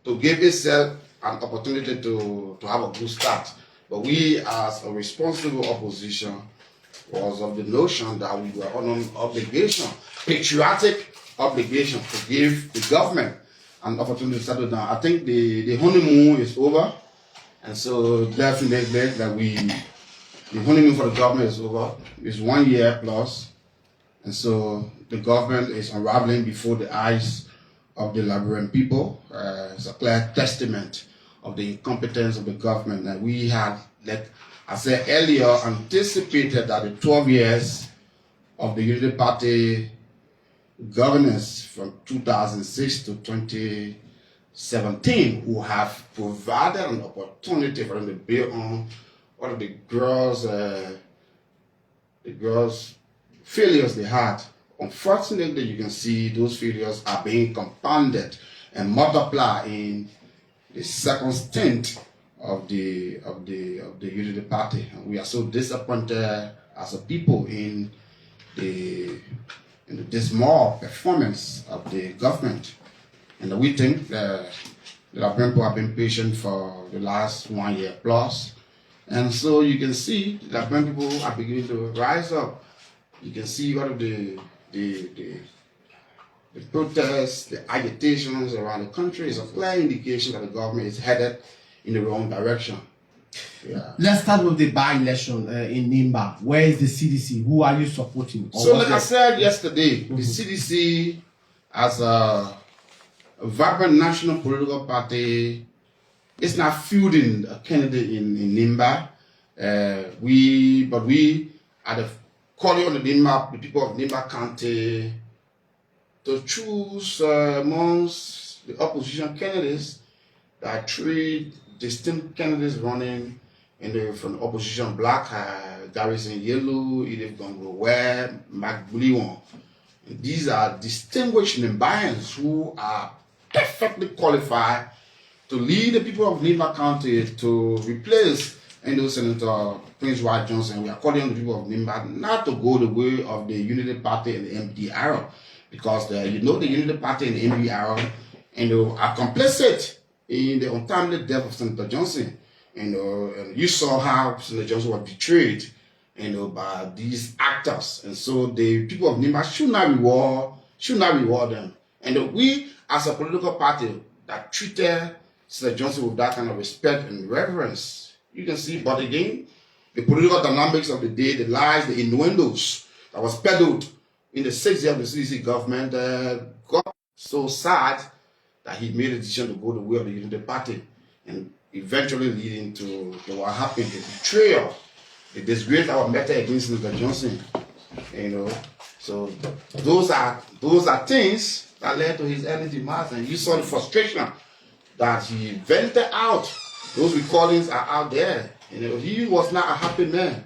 to give itself an opportunity to have a good start. But we, as a responsible opposition, was of the notion that we were on an obligation, patriotic obligation, to give the government an opportunity to settle down. I think the honeymoon is over, and so definitely that the honeymoon for the government is over. It's 1 year plus, and so the government is unraveling before the eyes of the Liberian people. It's a clear testament of the incompetence of the government, and we had, like I said earlier, anticipated that the 12 years of the Unity Party governance from 2006 to 2017 will have provided an opportunity for them to build on one of the girls' failures they had. Unfortunately, you can see those failures are being compounded and multiplied in the second stint of the Unity Party. And we are so disappointed as a people in the dismal performance of the government. And we think the Liberian people have been patient for the last 1 year plus. And so you can see the Liberian people are beginning to rise up. You can see one of the protests, the agitations around the country is a clear indication that the government is headed in the wrong direction. Yeah. Let's start with the by-election in Nimba. Where is the CDC? Who are you supporting? So like I said yesterday, the CDC, as a vibrant national political party, is not fielding a candidate in Nimba. But we are calling on the people of Nimba County to choose amongst the opposition candidates. There are 3 distinct candidates running from the opposition bloc: Garrison Yellow, Edith Gongo Webb, Mark Buliwon. These are distinguished Nimbayans who are perfectly qualified to lead the people of Nimba County to replace Senator Prince White Johnson. We are calling on the people of Nimba not to go the way of the Unity Party and the MDR, because the Unity Party and the MDR are complicit in the untimely death of Senator Johnson. And you saw how Senator Johnson was betrayed by these actors. And so the people of Nimba should not reward them. And we, as a political party that treated Senator Johnson with that kind of respect and reverence, you can see, but again, the political dynamics of the day, the lies, the innuendos that was peddled in the 6th year of the CDC government got so sad that he made a decision to go the way of the Unity Party, and eventually leading to what happened, the betrayal, the disgrace that was meted against Senator Johnson. So those are things that led to his early demise, and you saw the frustration that he vented out. Those recordings are out there. He was not a happy man.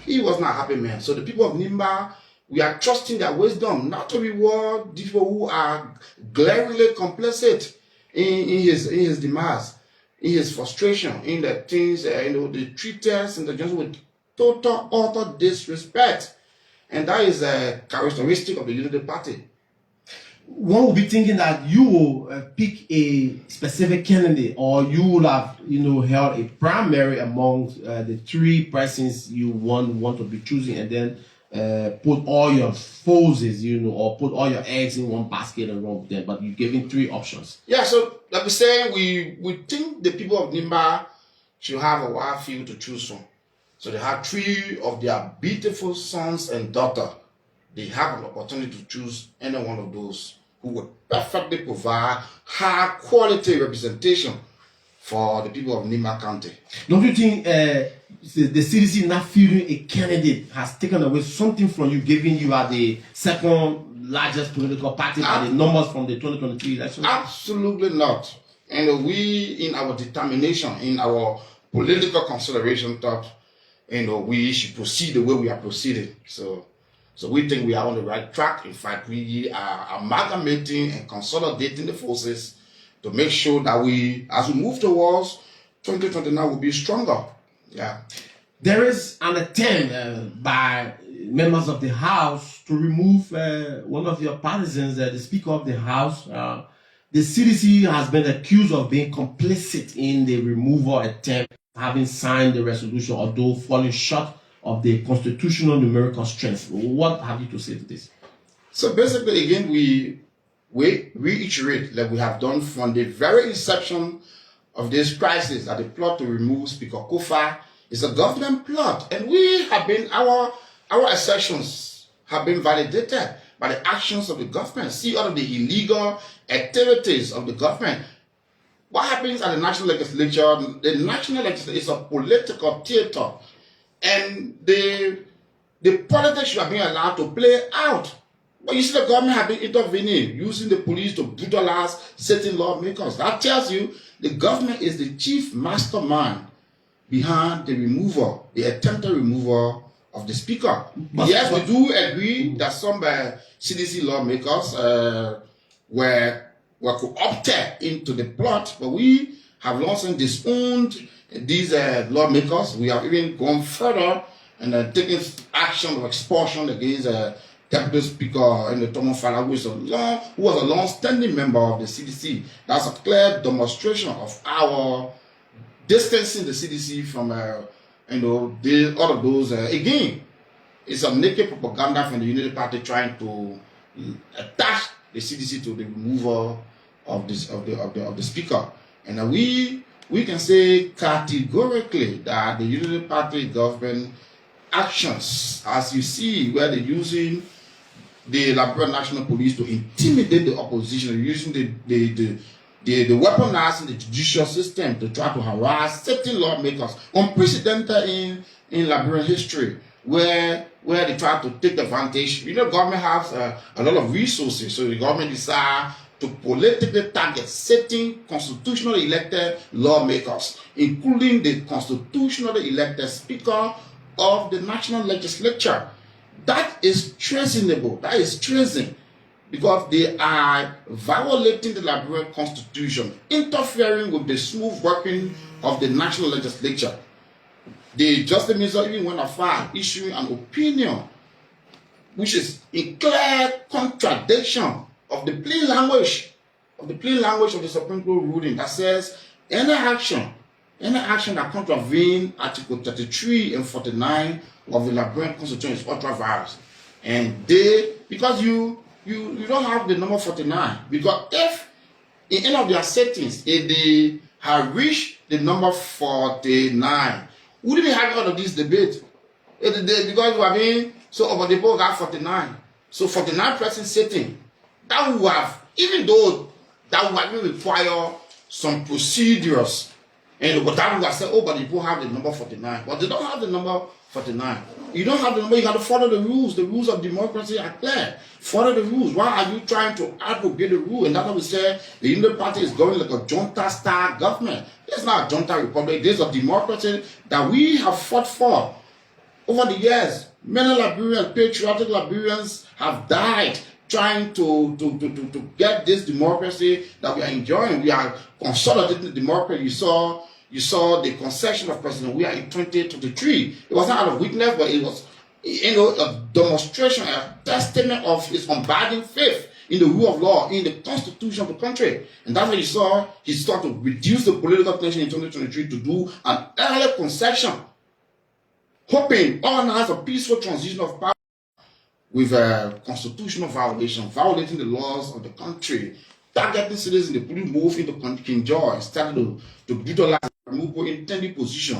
He was not a happy man. So the people of Nimba, we are trusting their wisdom not to reward people who are glaringly complicit in his demise, in his frustration, in the things, they treated Senator Johnson with total, utter disrespect. And that is a characteristic of the Unity Party. One will be thinking that you will pick a specific candidate, or you will have, held a primary among the 3 persons you want to be choosing, and then put all your forces, or put all your eggs in one basket and run with them. But you're giving 3 options. Yeah, so like we say, we think the people of Nimba should have a wide field to choose from. So they have 3 of their beautiful sons and daughters. They have an opportunity to choose any one of those who would perfectly provide high quality representation for the people of Nimba County. Don't you think the CDC not fielding a candidate has taken away something from you, giving you are the second largest political party by the numbers from the 2023 election? Absolutely not. And we, in our determination, in our political consideration, thought we should proceed the way we are proceeding. So we think we are on the right track. In fact, we are amalgamating and consolidating the forces to make sure that as we move towards 2029, we'll be stronger. Yeah. There is an attempt by members of the House to remove one of your partisans, the Speaker of the House, the CDC has been accused of being complicit in the removal attempt, having signed the resolution, although falling short of the constitutional numerical strength. What have you to say to this? So basically, again, we reiterate that we have done from the very inception of this crisis that the plot to remove Speaker Kofa is a government plot, and we have been our assertions have been validated by the actions of the government. See all of the illegal activities of the government. What happens at the national legislature? The national legislature is a political theater, and the politics should have been allowed to play out. But you see, the government have been intervening, using the police to brutalize certain lawmakers. That tells you the government is the chief mastermind behind the removal, the attempted removal of the speaker. Yes, we do agree that some CDC lawmakers were co-opted into the plot, but we have long since disowned these lawmakers. We have even gone further and taken action of expulsion against Deputy Speaker in the Thomas Fala, who was a long-standing member of the CDC. That's a clear demonstration of our distancing the CDC from all of those. Again, it's a naked propaganda from the Unity Party trying to attach the CDC to the removal of the speaker. And we can say categorically that the Unity Party government actions, as you see, where they're using the Liberia National Police to intimidate the opposition, using the weaponizing the judicial system to try to harass certain lawmakers, unprecedented in Liberian history, where they try to take advantage. You know, government has a lot of resources, so the government decides to politically target certain constitutionally elected lawmakers, including the constitutionally elected Speaker of the National Legislature. That is treasonable. That is treason, because they are violating the Liberian Constitution, interfering with the smooth working of the National Legislature. The Justice Minister even went afar, issuing an opinion which is in clear contradiction of the plain language of the Supreme Court ruling that says any action that contravenes Article 33 and 49 of the Liberian Constitution is ultra-virus. And because you don't have the number 49, because if in any of their settings, if they have reached the number 49, wouldn't we have all of this debate? Because we have been so over the board got 49. So 49 person setting, that would have, even though that would have require some procedures, and but that would have said, oh, but the people have the number 49. But they don't have the number 49. You don't have the number, you got to follow the rules. The rules of democracy are clear. Follow the rules. Why are you trying to abrogate the rule? And that's what we say the Union Party is going like a junta-style government. It's not a junta republic. This is a democracy that we have fought for over the years. Many Liberians, patriotic Liberians, have died trying to get this democracy that we are enjoying. We are consolidating the democracy. You saw the concession of President Weah in 2023. It was not out of weakness, but it was, a demonstration, a testament of his unbounding faith in the rule of law, in the constitution of the country. And that's why you saw he started to reduce the political tension in 2023 to do an early concession, hoping organize a peaceful transition of power with a constitutional violation, violating the laws of the country, targeting citizens in the police move into King George, started to brutalize removal intended position,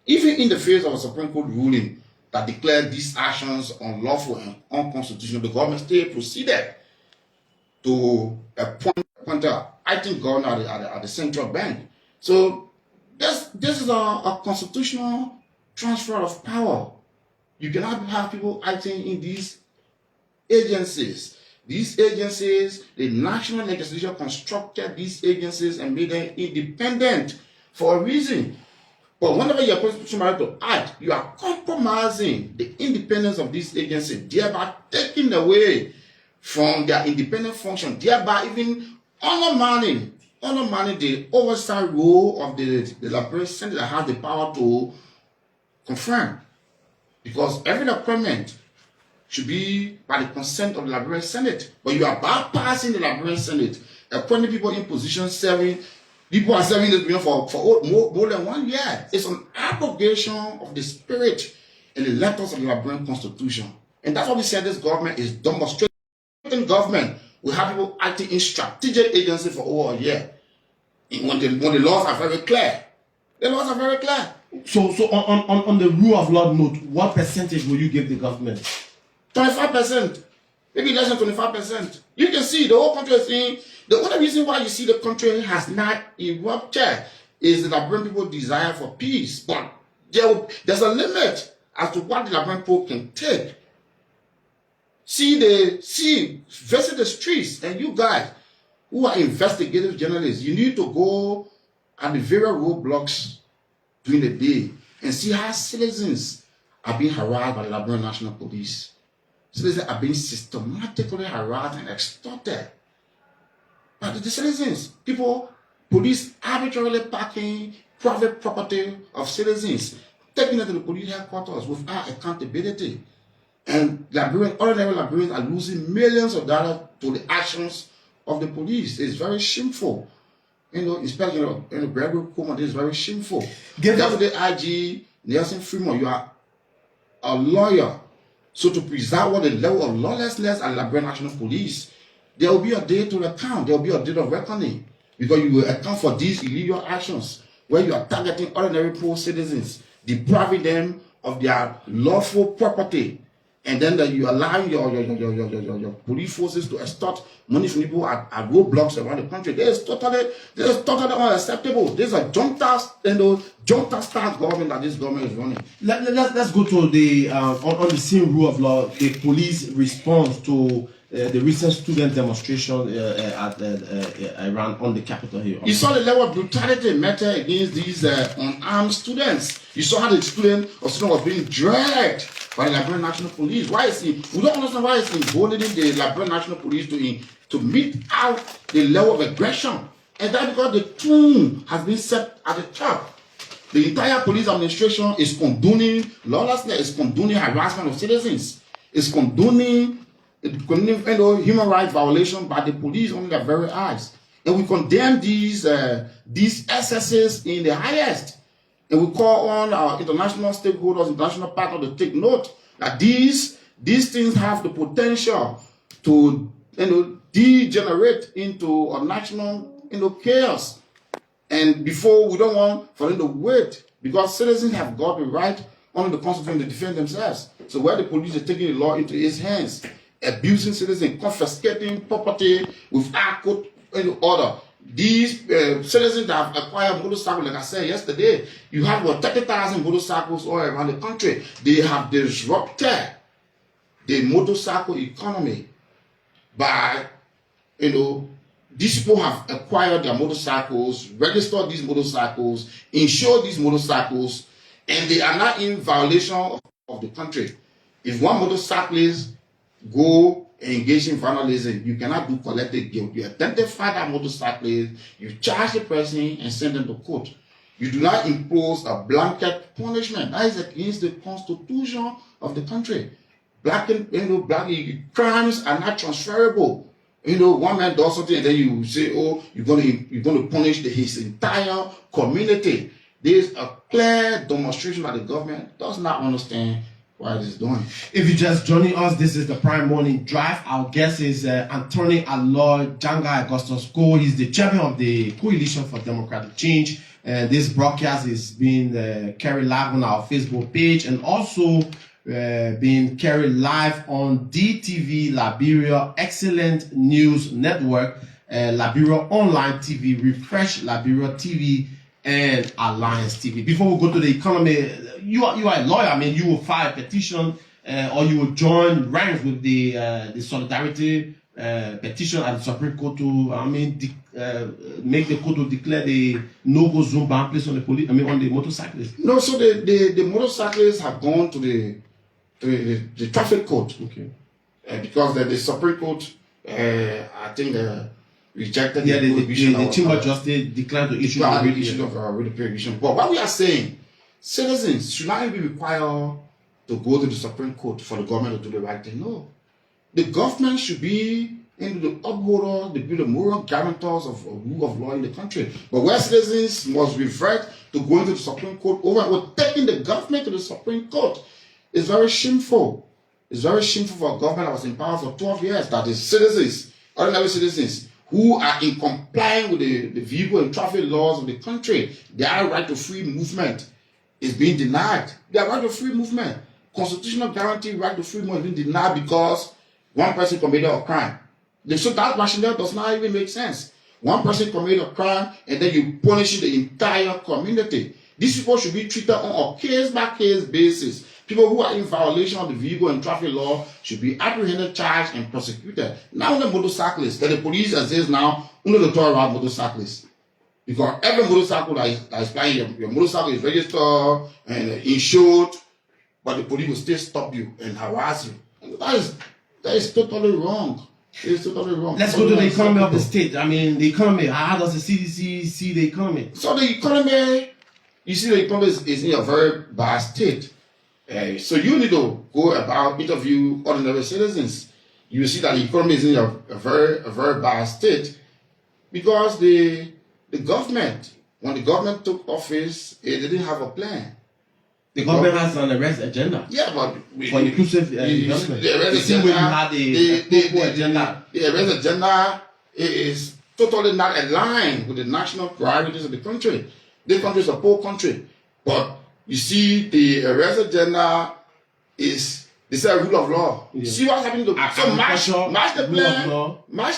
even in the face of a Supreme Court ruling that declared these actions unlawful and unconstitutional. The government still proceeded to appoint a acting governor at the central bank. So this is a constitutional transfer of power. You cannot have people acting in these agencies. These agencies, the national legislature constructed these agencies and made them independent for a reason. But whenever you are constitutional to act, you are compromising the independence of these agencies, thereby taking away from their independent function, thereby even undermining the oversight role of the Liberian Senate that has the power to confirm. Because every appointment should be by the consent of the Liberian Senate. But you are bypassing the Liberian Senate appointing people in positions, serving. People are serving this for more than 1 year. It's an abrogation of the spirit and the letters of the Liberian Constitution. And that's what we said this government is demonstrating government. We have people acting in strategic agency for over a year. When the laws are very clear. The laws are very clear. So on the rule of law note, what percentage will you give the government? 25%. Maybe less than 25%. You can see the whole country is in. The only reason why you see the country has not erupted is the Liberian people desire for peace. But there's a limit as to what the Liberian people can take. Visit the streets, and you guys who are investigative journalists, you need to go at the various roadblocks during the day and see how citizens are being harassed by the Liberian National Police. Citizens are being systematically harassed and extorted by the citizens. Police arbitrarily parking private property of citizens, taking it to the police headquarters without accountability. And ordinary Liberians are losing millions of dollars to the actions of the police. It's very shameful. Especially Gregory Coleman, this is very shameful. Deputy IG Nelson Fremont, you are a lawyer. So to preserve what the level of lawlessness at Liberian National Police, there will be a day to account. There will be a day of reckoning. Because you will account for these illegal actions where you are targeting ordinary poor citizens, depriving them of their lawful property. And then you allow your police forces to extort money from people at roadblocks around the country. This is totally unacceptable. This is a junta style government that this government is running. Let's go to the on the same rule of law, the police response to the recent student demonstration around on the Capitol Hill. You saw the level of brutality meted against these unarmed students. You saw how the student was being dragged by the Liberian National Police. We don't understand why it's emboldening the Liberian National Police to meet out the level of aggression. And that's because the tune has been set at the top. The entire police administration is condoning lawlessness, is condoning harassment of citizens, is condoning human rights violation by the police on their very eyes. And we condemn these excesses in the highest. And we call on our international stakeholders, international partners to take note that these things have the potential to degenerate into a national chaos. And before, we don't want for them to wait, because citizens have got the right under the Constitution to defend themselves. So where the police is taking the law into its hands, abusing citizens, confiscating property without court order. These citizens that have acquired motorcycles, like I said yesterday, you have 30,000 motorcycles all around the country. They have disrupted the motorcycle economy by, these people have acquired their motorcycles, registered these motorcycles, insured these motorcycles, and they are not in violation of the country. If one motorcyclist go engage in vandalism, you cannot do collective guilt. You identify that motorcyclist, you charge the person and send them to court. You do not impose a blanket punishment. That is against the Constitution of the country. Crimes are not transferable. One man does something and then you say, oh, you're going to punish his entire community. There's a clear demonstration that the government does not understand what it is doing. If you're just joining us, this is the Prime Morning Drive. Our guest is Attorney at Law Janga Augustus Kowo. He's the chairman of the Coalition for Democratic Change. This broadcast is being carried live on our Facebook page and also being carried live on DTV Liberia Excellent News Network, Liberia Online TV, Refresh Liberia TV, and Alliance TV. Before we go to the economy, you are a lawyer. I mean, you will file a petition or you will join ranks with the solidarity petition at the Supreme Court to, make the court to declare the no-go zone ban placed on the police. On the motorcyclists. No, so the motorcyclists have gone to the traffic court. Okay. Because the Supreme Court, I think, rejected the prohibition. The Chamber Justice declined to issue the prohibition. But what we are saying, citizens should not be required to go to the Supreme Court for the government to do the right thing. No. The government should be into the upholders, they be the moral guarantors of rule of law in the country. But where citizens must revert to going to the Supreme Court over or taking the government to the Supreme Court, it's very shameful. It's very shameful for a government that was in power for 12 years that the citizens, ordinary citizens, who are in compliance with the vehicle and traffic laws of the country, their right to free movement is being denied. Their right to free movement, constitutional guarantee right to free movement is being denied because one person committed a crime. So that rationale does not even make sense. One person committed a crime and then you punish the entire community. These people should be treated on a case-by-case basis. People who are in violation of the vehicle and traffic law should be apprehended, charged, and prosecuted. Now, the motorcyclists, that the police exists now, only the tour around motorcyclists. Because every motorcycle that is flying, your motorcycle is registered and insured, but the police will still stop you and harass you. And that is totally wrong. It's totally wrong. Let's go to the economy of the state. I mean, the economy, how does the CDC see the economy? So the economy, you see the economy is in a very bad state. So you need to go about interview ordinary citizens. You see that the economy is in a very bad state because the government, when the government took office, they didn't have a plan. The government has an arrest agenda. Yeah, but for inclusive development. The arrest agenda, the arrest agenda is totally not aligned with the national priorities of the country. This country is a poor country, but you see, the arrest agenda is a rule of law. Yeah. See what's happening to so match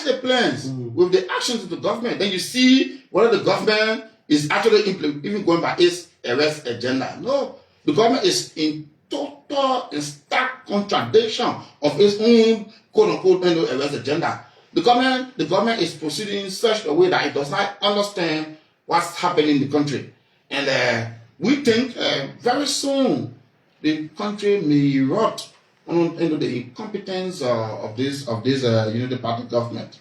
the plans with the actions of the government. Then you see whether the government is actually even going by its arrest agenda. No. The government is in total and stark contradiction of its own quote-unquote arrest agenda. The government is proceeding in such a way that it does not understand what's happening in the country. And we think very soon the country may rot into the incompetence of this Unity Party government.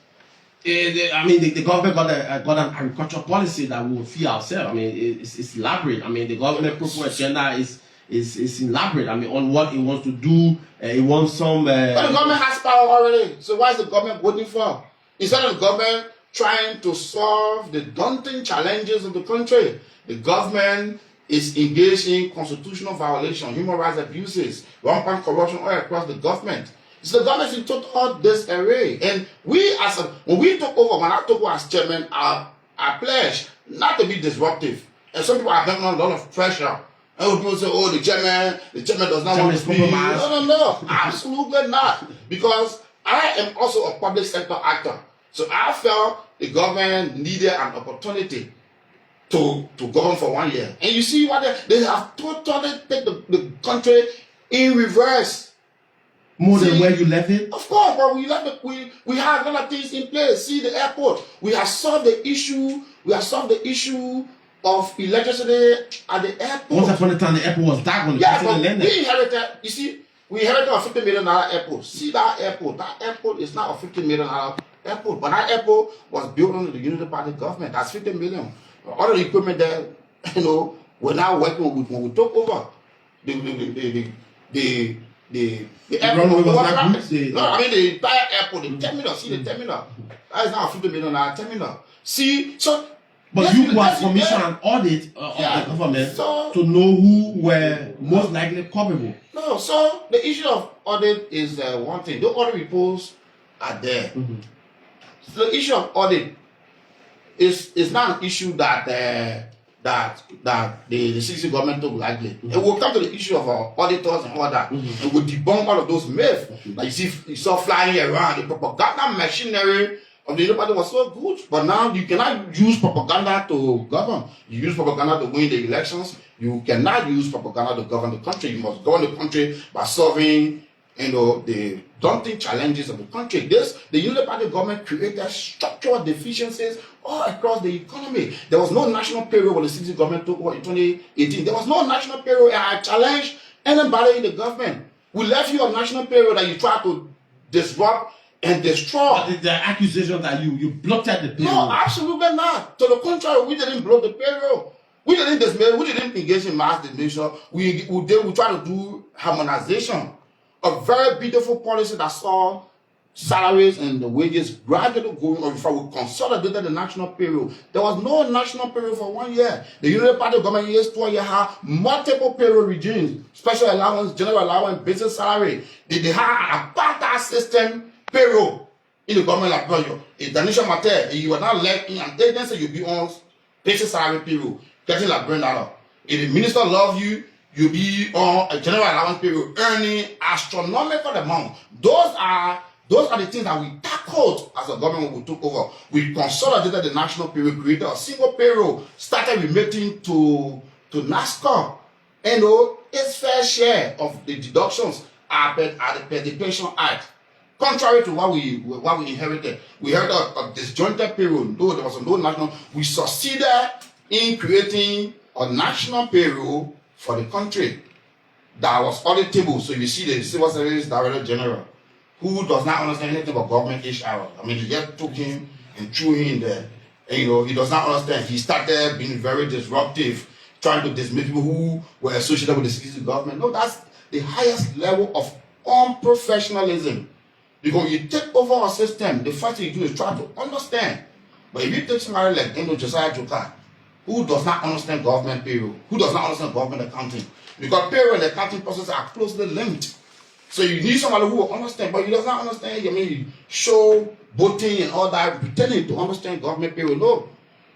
The government got an agricultural policy that will feed ourselves. I mean, it's elaborate. I mean, the government proposed agenda is elaborate. I mean, on what it wants to do. It wants some. But the government has power already. So why is the government waiting for? Instead of the government trying to solve the daunting challenges of the country, the government is engaged in constitutional violation, human rights abuses, rampant corruption all across the government. So the government is in total disarray. And when I took over as chairman, I pledged not to be disruptive. And some people are having a lot of pressure. And people say, oh, the chairman does not want to speak. No, absolutely not. Because I am also a public sector actor. So I felt the government needed an opportunity to govern for 1 year. And you see what they have totally taken the country in reverse. More than where you left it? Of course, but we have a lot of things in place. See the airport. We have solved the issue. Of electricity at the airport. Once upon a time, the airport was dark when we inherited a $50 million airport. See that airport. That airport is not a $50 million airport. But that airport was built under the Unity Party government. That's $50 million. All the equipment there, we're now working with when we took over. The airport was the entire airport, the terminal. See the terminal. That is now a $50 million terminal. See, so. But you was commission an audit of the government to know who were most likely culpable. No, so the issue of audit is one thing. The audit reports are there. So the issue of audit is not an issue that the CDC government took lightly. And we'll come to the issue of our auditors and all that. And we'll debunk all of those myths. Like you saw flying around, the propaganda machinery of the Unity Party was so good, but now you cannot use propaganda to govern. You use propaganda to win the elections. You cannot use propaganda to govern the country. You must govern the country by solving, the daunting challenges of the country. The Unity Party government created structural deficiencies all across the economy. There was no national payroll when the CDC government took over in 2018. There was no national payroll, and I challenged anybody in the government. We left you a national payroll that you try to disrupt and destroy. But the accusation that you blocked at the payroll. No, absolutely not. To the contrary, we didn't block the payroll. We didn't engage in mass dismissal. We tried to do harmonization. A very beautiful policy that saw salaries and the wages gradually going on before we consolidated the national payroll. There was no national payroll for 1 year. The Unity Party government years 2 years had multiple payroll regimes, special allowance, general allowance, basic salary. They had a apartheid system payroll in the government like Liberia. If the nation matter, you are not left in an agency, you'll be on basic salary payroll, getting like $1. If the minister loves you, you'll be on a general allowance payroll, earning astronomical amount. Those are the things that we tackled as a government when we took over. We consolidated the national payroll, created a single payroll, started remitting to NASCOM. And its fair share of the deductions are per the Pension Act. Contrary to what we inherited. We had a disjointed payroll. Though there was no national, we succeeded in creating a national payroll for the country that was auditable. So you see the Civil Service Director General, who does not understand anything about government HR. I mean, they just took him and threw him in there. And, he does not understand. He started being very disruptive, trying to dismiss people who were associated with the CDC government. No, that's the highest level of unprofessionalism. Because you take over a system, the first thing you do is try to understand. But if you take somebody like Josiah Joker, who does not understand government payroll, who does not understand government accounting, because payroll and accounting processes are closely linked. So you need somebody who will understand, but he does not understand. I mean, you show voting and all that, pretending to understand government payroll. No.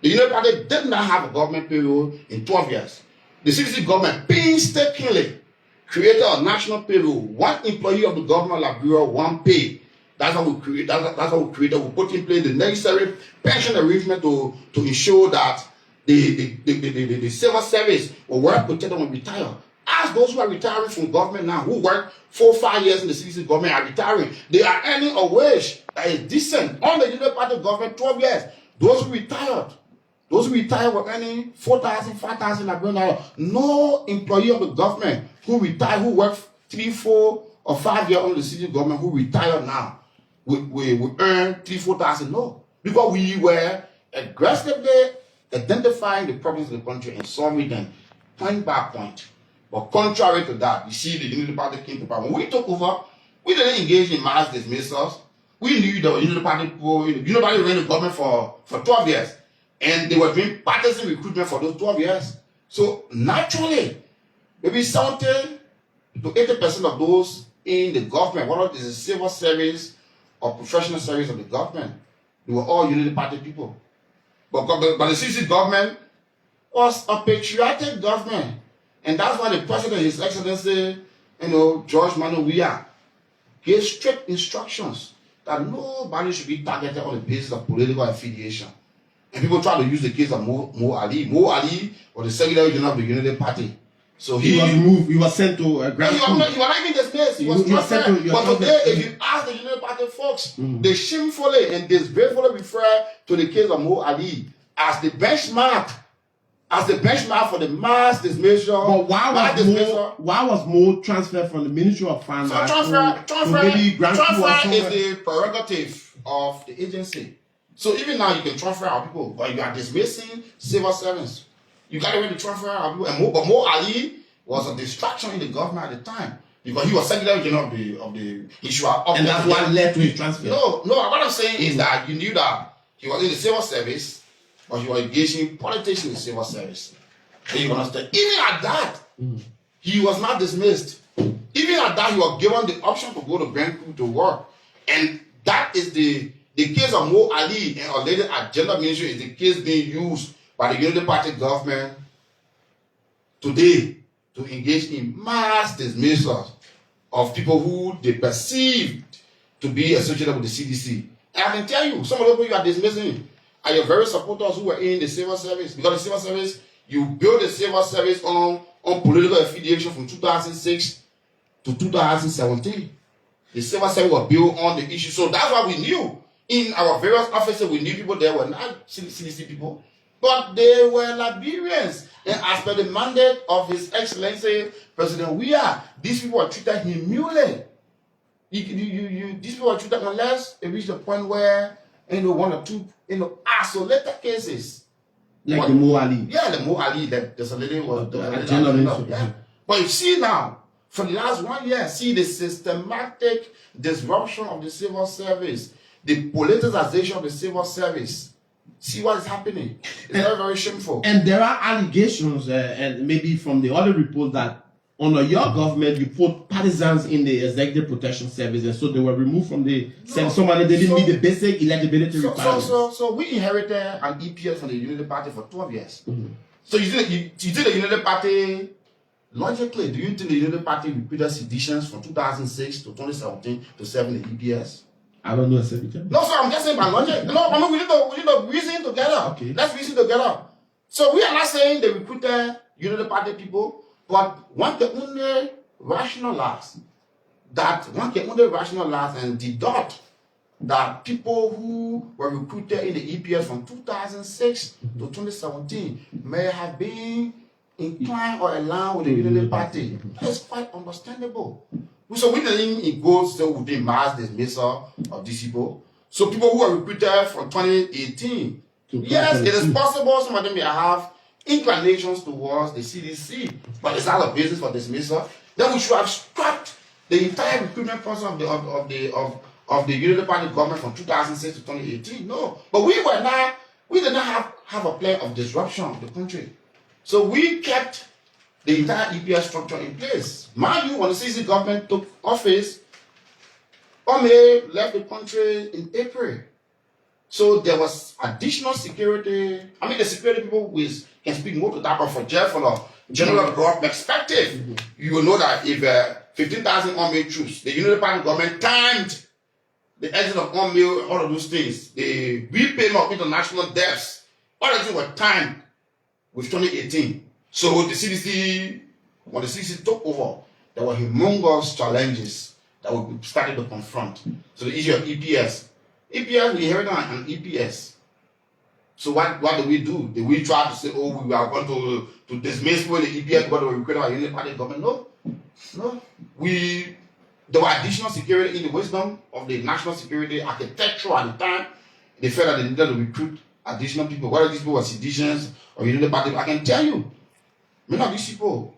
The Unity Party did not have a government payroll in 12 years. The CDC government painstakingly created a national payroll. One employee of the government of Liberia, one pay. That's how we created. That's how we created. We put in place the necessary pension arrangement to ensure that the civil service will work protected when retired. Ask those who are retiring from government now, who work 4 or 5 years in the CDC government, are retiring. They are earning a wage that is decent. On the Unity Party government, 12 years. Those who retired were earning $4,000, $5,000. No employee of the government who retired, who worked 3, 4, or 5 years on the CDC government, who retired now, we earn $3,000, $4,000. No, because we were aggressively identifying the problems of the country and solving them point by point. But contrary to that, you see the Unity Party came to power. When we took over, we didn't engage in mass dismissals. We knew the Unity Party people, Unity Party ran the government for 12 years. And they were doing partisan recruitment for those 12 years. So naturally, maybe 70 to 80% of those in the government, whether it is the civil service or professional service of the government, they were all Unity Party people. But the CDC government was a patriotic government. And that's why the President, His Excellency, George Manuel Weah, gave strict instructions that nobody should be targeted on the basis of political affiliation. And people try to use the case of Mo Ali. Mo Ali was the Secretary General of the Unity Party. So he was moved. He was sent to a grad school. He was not even dismissed. He was transferred. But today, if you ask the Unity Party folks, they shamefully and disgracefully refer to the case of Mo Ali as the benchmark. As the benchmark for the mass dismissal. But why was Mo transferred from the Ministry of Finance to maybe Grand Transfer is the prerogative of the agency. So even now you can transfer our people, but you are dismissing civil servants. You can't really transfer our people. But Mo Ali was a distraction in the government at the time because he was Secretary General of the issue. And that's what led to his transfer. No, what I'm saying is that you knew that he was in the civil service, but you were engaging politics in the civil service. And you understand? Even at that, he was not dismissed. Even at that, he was given the option to go to Banku to work. And that is the case of Mo Ali and our lady at Gender Ministry is the case being used by the Unity Party government today to engage in mass dismissals of people who they perceived to be associated with the CDC. And I can tell you, some of those people you are dismissing are your very supporters who were in the civil service. Because the civil service, you build the civil service on political affiliation from 2006 to 2017. The civil service was built on the issue. So that's what we knew. In our various offices, we knew people there were not CDC people, but they were Liberians. And as per the mandate of His Excellency President Weah, these people were treated immune. These people were treated unless it reached the point where one or two isolated cases. Like the Mo Ali. Yeah, the Mo Ali, there's a lady was the general. Yeah. But you see now, For the last 1 year, see the systematic disruption of the civil service, the politicization of the civil service. See what is happening. It's very, very shameful. And there are allegations, and maybe from the other report, that under your government, you put partisans in the executive protection service, and so they were removed from the service. Somebody they didn't meet the basic eligibility requirements. So we inherited an EPS from the Unity Party for 12 years. So you did the Unity Party. Logically, do you think the Unity Party repeated seditions from 2006 to 2017 to 7 the EPS? I don't know. No, sir, I'm just saying by logic. No, I mean, we need to reason together. Okay. Let's reason together. So we are not saying they recruited Unity Party people, but one can only rationalize and deduct that people who were recruited in the EPS from 2006 to 2017 may have been inclined or aligned with the Unity Party. That's quite understandable. So we didn't go so with the mass dismissal of these people. So people who were recruited from 2018, yes, it is possible some of them may have inclinations towards the CDC, but it's not a basis for dismissal. Then we should have scrapped the entire recruitment process of the Unity Party government from 2006 to 2018. No, but we did not have a plan of disruption of the country. So we kept the entire EPS structure in place. Mind you, when the CDC government took office, Ome left the country in April. So there was additional security. I mean, the security people can speak more to that, but from a general government perspective, you will know that if 15,000 Ome troops, the Unity Party government timed the exit of Ome, all of those things, the repayment of international debts, all of things were timed with 2018. So the CDC, when the CDC took over, there were humongous challenges that we started to confront. So the issue of EPS. EPS, we inherited an EPS. So what do? Did we try to say, oh, we are going to dismiss the EPS because we created our Unity Party government? No. There were additional security in the wisdom of the national security architecture at the time. They felt that they needed to recruit additional people. Whether these people were seditions or Unity Party, I can tell you, many of these people,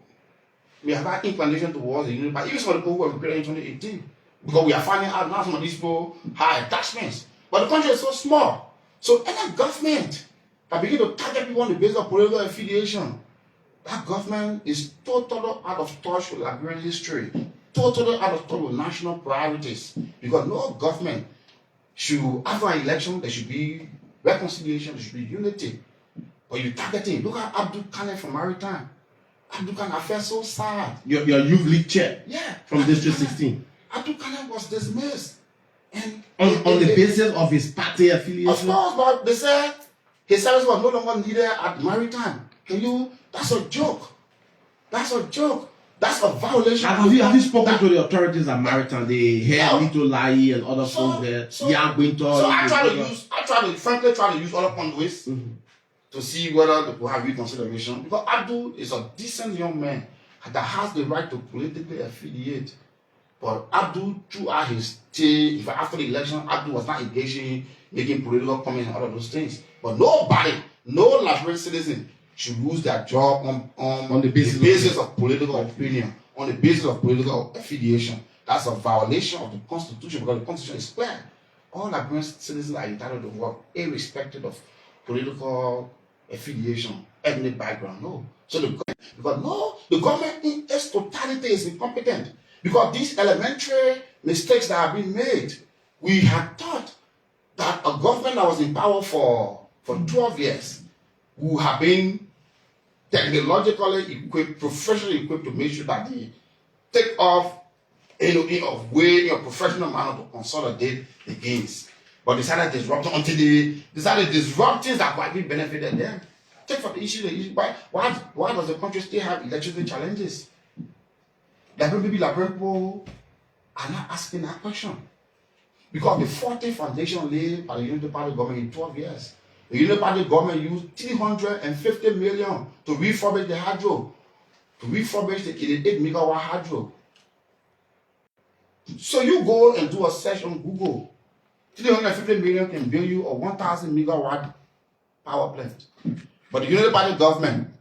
we have had inclination towards the Unity Party, even some of the people who were recruited in 2018. Because we are finding out now some of these people have attachments. But the country is so small. So any government that begin to target people on the basis of political affiliation, that government is totally out of touch with Liberian history, totally out of touch with national priorities. Because no government should, after an election, there should be reconciliation, there should be unity. But you targeting, look at Abdul Khaled from Maritime. Abdul Khaled, I felt so sad. Your youth league chair, yeah, from District 16. Abdul Khaled was dismissed. And on the basis of his party affiliation? Of course, but they said his service was no longer needed at Maritime. That's a joke. That's a joke. That's a violation. Have you spoken to the authorities at Maritime? They heard Lito Lai and other folks there. So I frankly try to use other conduits to see whether they will have reconsideration. Because Abdul is a decent young man that has the right to politically affiliate. But Abdul, throughout his stay, after the election, Abdul was not engaging, making political comments and all of those things. But nobody, no Liberian citizen should lose their job on the basis of political opinion, on the basis of political affiliation. That's a violation of the Constitution, because the Constitution is clear. All Liberian citizens are entitled to work, irrespective of political affiliation, ethnic background. No. So the government in its totality is incompetent. Because these elementary mistakes that have been made, we had thought that a government that was in power for 12 years would have been technologically equipped, professionally equipped to make sure that they take off in a professional manner to consolidate the gains. But they started disrupting until they started disrupting that widely benefited them. Take for the issue, why does the country still have electricity challenges? Liberian people are not asking that question. Because the 40 foundation laid by the Unity Party government in 12 years. The Unity Party government used 350 million to refurbish the hydro, to refurbish the 88 megawatt hydro. So you go and do a search on Google. 350 million can build you a 1,000 megawatt power plant. But the Unity Party government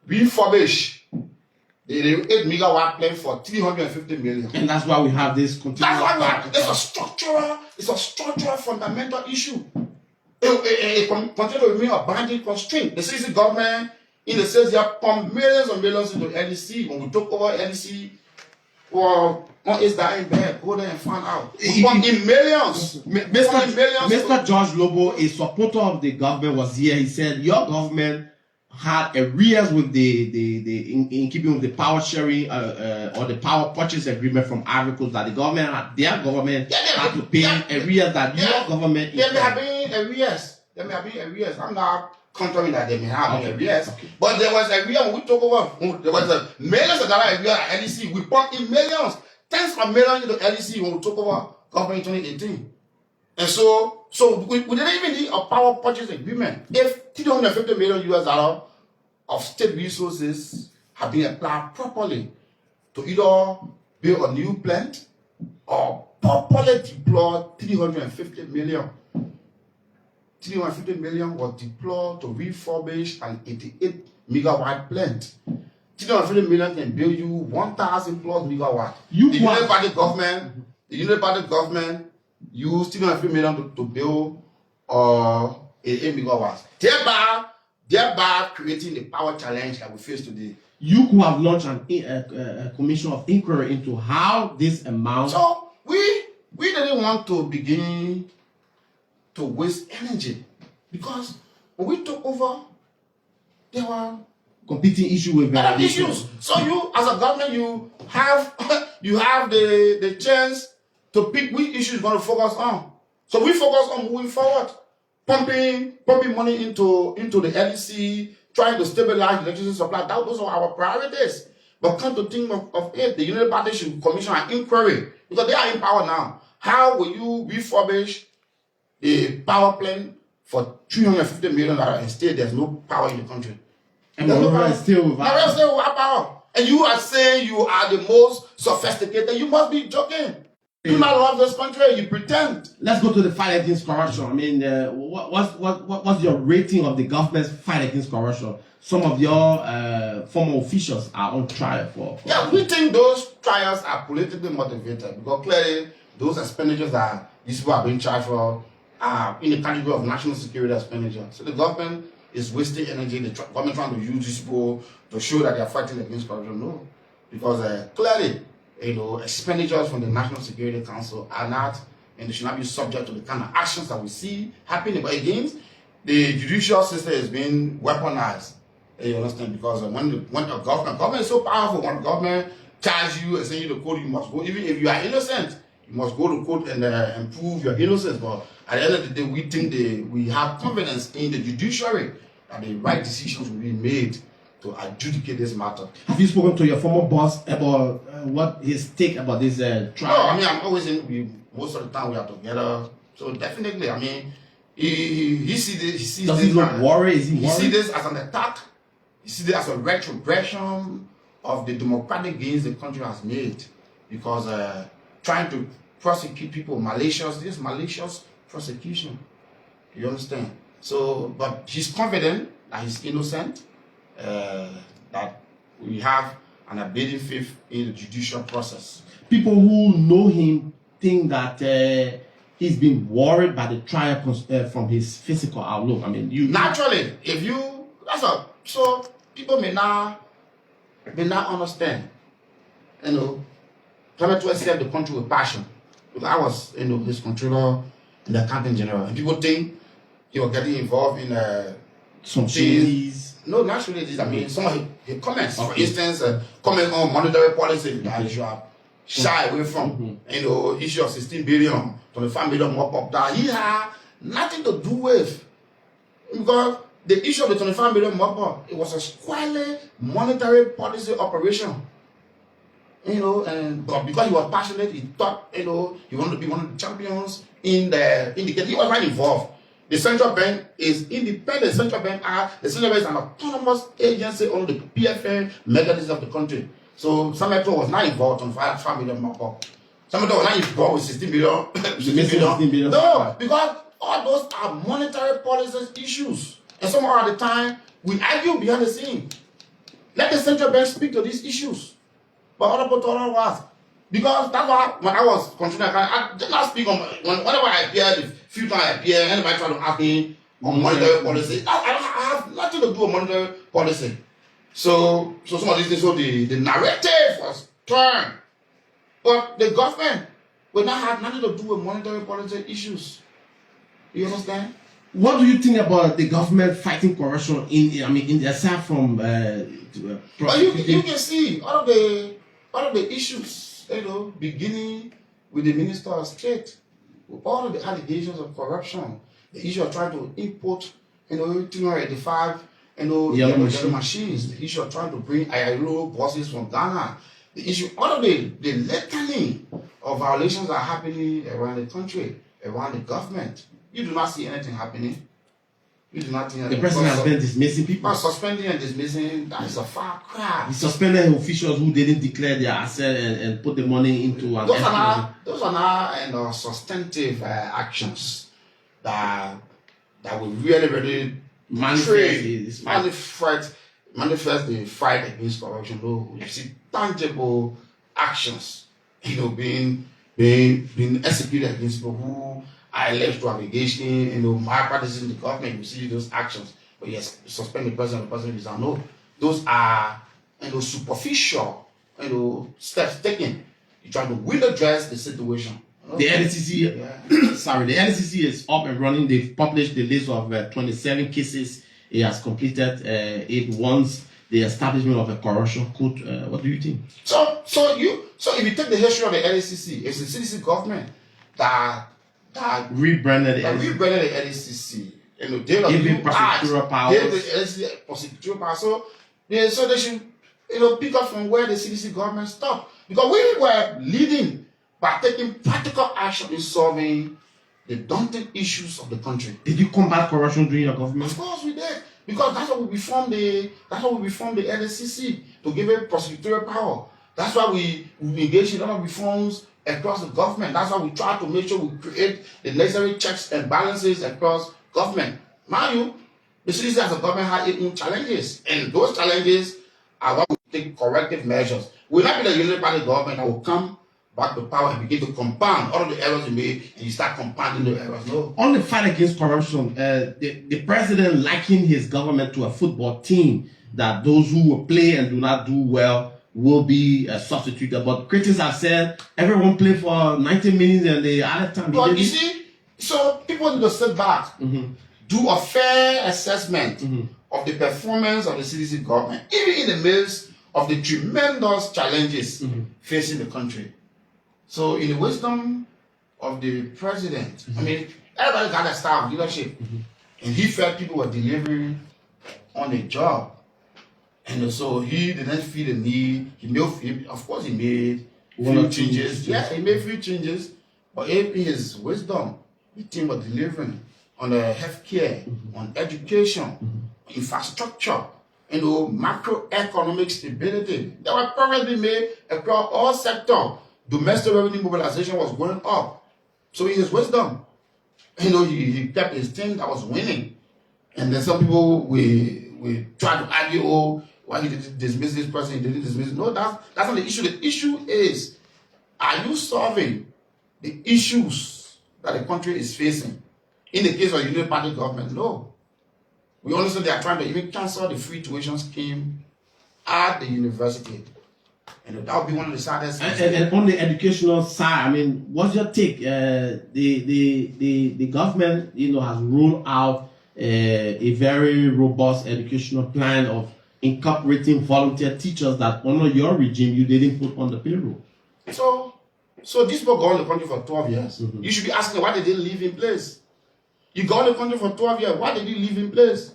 refurbish The 8 megawatt plant for 350 million. And that's why we have this continuous. That's why it's a structural fundamental issue. It continues to remain a binding constraint. The CDC government, in the sense, they have pumped millions and millions into LDC. When we took over LDC, well, what is that in bed? Go there and find out. We pumped in millions. Mr. George Lobo, a supporter of the government, was here. He said your government had arrears with in keeping with the power sharing or the power purchase agreement from Ivory Coast, that the government had to pay arrears that your government. There may have been arrears. I'm not contrary that they may have been arrears. Okay. But there was arrears when we took over. There was a millions of dollars arrears at LDC. We pumped in millions, tens of millions into LDC when we took over government in 2018. And so we didn't even need a power purchase agreement. If $350 million of state resources have been applied properly to either build a new plant or properly deploy 350 million. 350 million was deployed to refurbish an 88 megawatt plant. 350 million can build you 1,000 plus megawatt. The United Party government used 350 million to build 8 megawatts. Thereby creating the power challenge that we face today. You could have launched a commission of inquiry into how this amount. So we didn't want to begin to waste energy, because when we took over, there were competing issues with issues. So you, as a government, you have the chance to pick which issues you're going to focus on. So we focus on moving forward, pumping money into the LDC, trying to stabilize the electricity supply. Those are our priorities. But come to think of it, the United Party should commission an inquiry, because they are in power now. How will you refurbish a power plant for $350 million and still there's no power in the country? And we're still without power. And you are saying you are the most sophisticated. You must be joking. You do not love this country. You pretend. Let's go to the fight against corruption. I mean, what's your rating of the government's fight against corruption? Some of your former officials are on trial for. Yeah, we think those trials are politically motivated, because clearly those expenditures that these people are being charged for are in the category of national security expenditure. So the government is wasting energy. The government trying to use these people to show that they are fighting against corruption. No, because clearly, expenditures from the National Security Council are not, and they should not be subject to the kind of actions that we see happening. But again, the judicial system is being weaponized. You understand? Because when a government is so powerful, when the government charges you and sends you to court, you must go. Even if you are innocent, you must go to court and prove your innocence. But at the end of the day, we think we have confidence in the judiciary that the right decisions will be made to adjudicate this matter. Have you spoken to your former boss about what his take about this trial? No, I mean, I'm always most of the time we are together. So definitely, I mean, he sees this. Does he look worried? Is he worried? He sees this as an attack. He sees this as a retrogression of the democratic gains the country has made, because trying to prosecute people this malicious prosecution. You understand? So, but he's confident that he's innocent. That we have an abating faith in the judicial process. People who know him think that he's been worried by the trial from his physical outlook. I mean, naturally, so people may not understand. Trying to serve the country with passion. Because I was, his controller in the accounting general, and people think he was getting involved in some things. No, naturally, I mean, some of his comments, for instance, comment on monetary policy that you should shy away from. Issue of 16 billion, 25 billion more up that he had nothing to do with. Because the issue of the 25 billion more it was a squarely monetary policy operation. But because he was passionate, he thought, he wanted to be one of the champions in the game. He was right involved. The central bank is independent. The central bank is an autonomous agency under the PFN mechanism of the country. So Sameto was not involved on 5 million more. Sameto was not involved with 16 billion. No, because all those are monetary policy issues. And some of the time, we argue behind the scene. Let the central bank speak to these issues. But other people told us, because that's why when I was continuing, I did not speak on whenever I appear, the few times I appear, anybody try to ask me on monetary policy. I have nothing to do with monetary policy. So some of these things, so the narrative was turned. But the government will not have nothing to do with monetary policy issues. You understand? What do you think about the government fighting corruption in aside from but you can see all of the issues, beginning with the Minister of State, with all of the allegations of corruption, the issue of trying to import, 285, yellow machines, the issue of trying to bring ILO buses from Ghana, the issue, all of the litany of violations are happening around the country, around the government. You do not see anything happening. You do not think the president has been dismissing people. Not suspending and dismissing, that is a far cry. He suspended officials who didn't declare their asset and put the money into an those are now substantive actions that will really manifest the fight against corruption. You see tangible actions, being executed against people who are alleged to have engaged in malpractices in the government. You see those actions. But yes, suspend the president, the president is no. Those are superficial steps taken. You try to window dress the situation. The LCC, the LCC is up and running. They've published the list of 27 cases it has completed. It wants the establishment of a corruption court. What do you think? So if you take the history of the LCC, it's the CDC government that rebranded the LCC. Giving prosecutorial powers. Prosecutorial powers. So they should pick up from where the CDC government stopped. Because we were leading by taking practical action in solving the daunting issues of the country. Did you combat corruption during your government? Of course we did. Because that's why we reformed the LCC, to give it prosecutorial power. That's why we engaged in a lot of reforms across the government. That's why we try to make sure we create the necessary checks and balances across government. Mind you, the CDC as a government had its own challenges, and those challenges are what we take corrective measures. We'll not be the unitary party government that will come back to power and begin to compound all of the errors you made, and you start compounding the errors. No. On the fight against corruption, the president likened his government to a football team, that those who will play and do not do well will be substituted. But critics have said everyone played for 90 minutes and the other time. But you see, so people need to sit back, do a fair assessment of the performance of the CDC government, even in the midst of the tremendous challenges facing the country. So, in the wisdom of the president, I mean, everybody got a style of leadership, and he felt people were delivering on the job. And so he didn't feel the need. Of course, he made few changes. Yeah, he made few changes. But in his wisdom, the team was delivering on the healthcare, on education, infrastructure, macroeconomic stability. There were progress being made across all sectors. Domestic revenue mobilization was going up. So in his wisdom, he kept his team that was winning. And then some people we try to argue, why he didn't dismiss this person, he didn't dismiss. No, that's not the issue. The issue is, are you solving the issues that the country is facing? In the case of unitary party government, no. We understand they are trying to even cancel the free tuition scheme at the university. And that would be one of the saddest things. And on the educational side, I mean, what's your take? The government, has rolled out a very robust educational plan of incorporating volunteer teachers that under your regime you didn't put on the payroll. So these people go in the country for 12 years. You should be asking why they didn't leave in place. You go in the country for 12 years, why did you leave in place?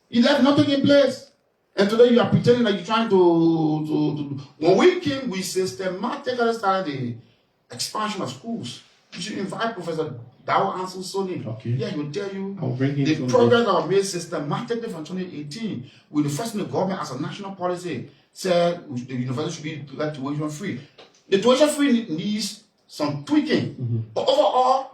You left nothing in place. And today you are pretending that you're trying to when we came, we systematically started the expansion of schools. You should invite Professor Dawo Ansu Soni. Okay. Yeah, he will tell you the progress that was made systematically from 2018 with the first in the government as a national policy said the university should be tuition free. The tuition free needs some tweaking. But overall,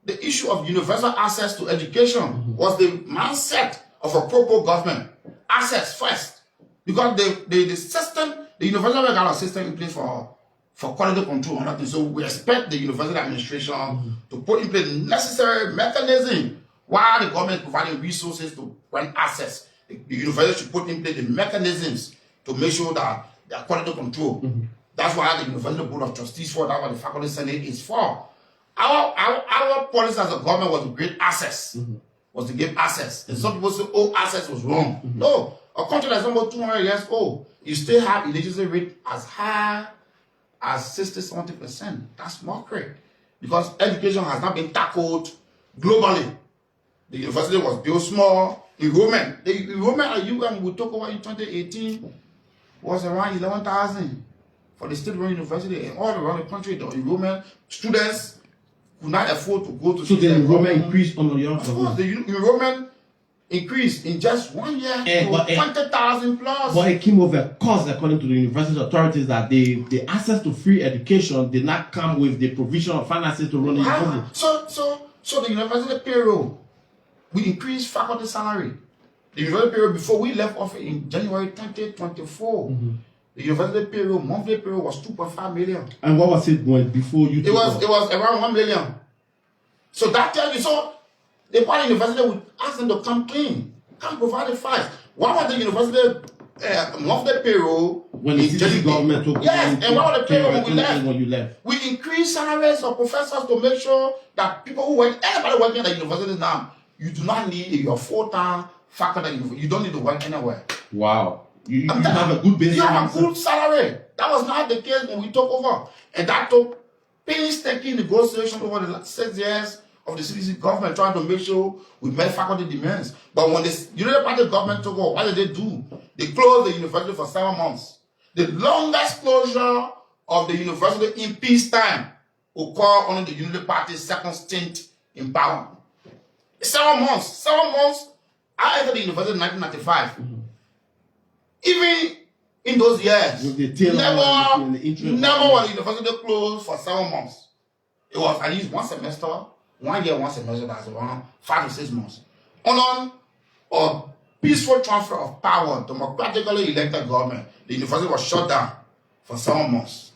the issue of universal access to education was the mindset of a pro government. Access first. Because the system, the university will got a system in place for quality control and nothing. So we expect the university administration to put in place the necessary mechanism while the government is providing resources to grant access. The university should put in place the mechanisms to make sure that there are quality control. That's why the University Board of Trustees for, that's what the Faculty Senate is for. Our policy as a government was to give access. Was to give access. And some people say, oh, access was wrong. No, a country that's almost 200 years old, you still have illiteracy rate as high as 60-70%. That's mockery. Because education has not been tackled globally. The university was built small. The enrollment at UM we took over in 2018 was around 11,000 for the state-run university, and all around the country. The enrollment students could not afford to go to. So the enrollment increased on your. Of course, the enrollment increased in just 1 year to 20,000 plus. But it came with a cost, according to the university authorities, that the access to free education did not come with the provision of finances to run the university. So the university payroll, we increased faculty salary. The university payroll before we left office in January 2024. The university payroll, monthly payroll was 2.5 million. And what was it when before you? It was around 1 million. So that tells you, so the part university would ask them to come clean, come provide the files. What was the university monthly payroll when the CDC government took? Yes, and what was the payroll when you left? We increased salaries of professors to make sure that people who work, everybody working at the university now, you do not need your full-time faculty. You don't need to work anywhere. Wow. You have a good business. You have a good salary. That was not the case when we took over. And that took painstaking negotiation over the last 6 years of the CDC government trying to make sure we met faculty demands. But when the United Party government took over, what did they do? They closed the university for 7 months. The longest closure of the university in peacetime occurred under the Unity Party's second stint in power. 7 months. 7 months. I entered the university in 1995. Even in those years, never was the university closed for 7 months. It was at least 1 semester, 1 year, 1 semester, that's around 5 to 6 months. On a peaceful transfer of power, democratically elected government, the university was shut down for 7 months.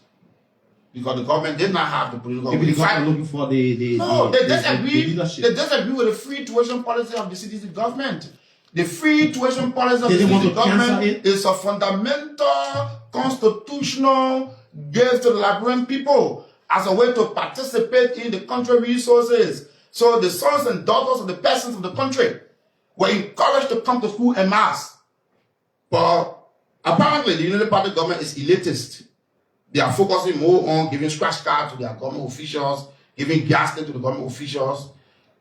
Because the government did not have the political will. Looking for they disagree with the free tuition policy of the CDC government. The free tuition policy of the CDC government is a fundamental constitutional gift to the Liberian people as a way to participate in the country resources. So the sons and daughters of the peasants of the country were encouraged to come to school en masse. But apparently the Unity Party government is elitist. They are focusing more on giving scratch cards to their government officials, giving gas to the government officials,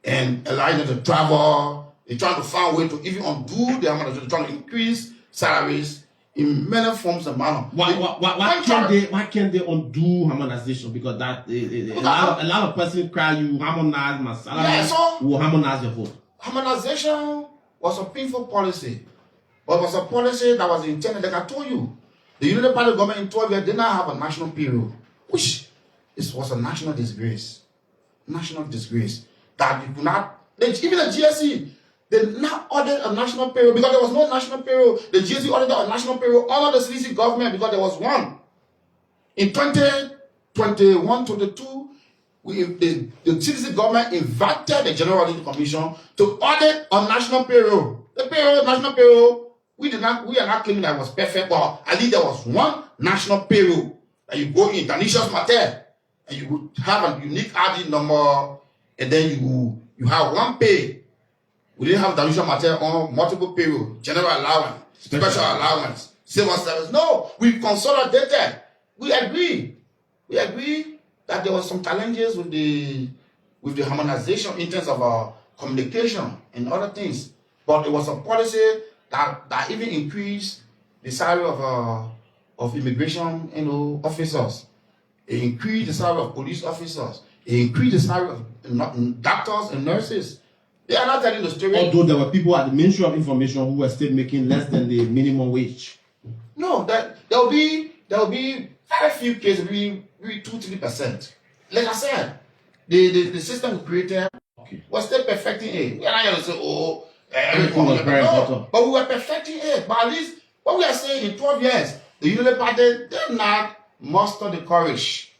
and allowing them to travel. They're trying to find a way to even undo their money. They're trying to increase salaries in many forms and manner. Why can't they undo harmonization? Because that a lot of persons cry, you harmonize my salary, will harmonize your vote. Harmonization was a painful policy, but it was a policy that was intended, like I told you. The Unity Party government in 12 years did not have a national payroll, which was a national disgrace. National disgrace. That you could not, even the GSE, they did not audit a national payroll because there was no national payroll. The GSE audited a national payroll under the CDC government because there was one. In 2021-22, the CDC government invited the General Auditing Commission to audit a national payroll. The national payroll, we are not claiming that it was perfect, but at least there was one national payroll that you go in, Danicious Mater, and you would have a unique ID number, and then you have one pay. We didn't have Danicious Mater on multiple payroll, general allowance, special allowance, civil service. No, we consolidated. We agree that there were some challenges with the harmonization in terms of our communication and other things, but it was a policy that even increased the salary of immigration officers. It increased the salary of police officers. It increased the salary of doctors and nurses. They are not telling the story. Although there were people at the Ministry of Information who were still making less than the minimum wage. No, there will be very few cases, maybe 2-3%. Like I said, the system we created was still perfecting it. We are not going to say, everything was very important. But we were perfecting it. But at least What we are saying in 12 years, the Unity Party did not muster the courage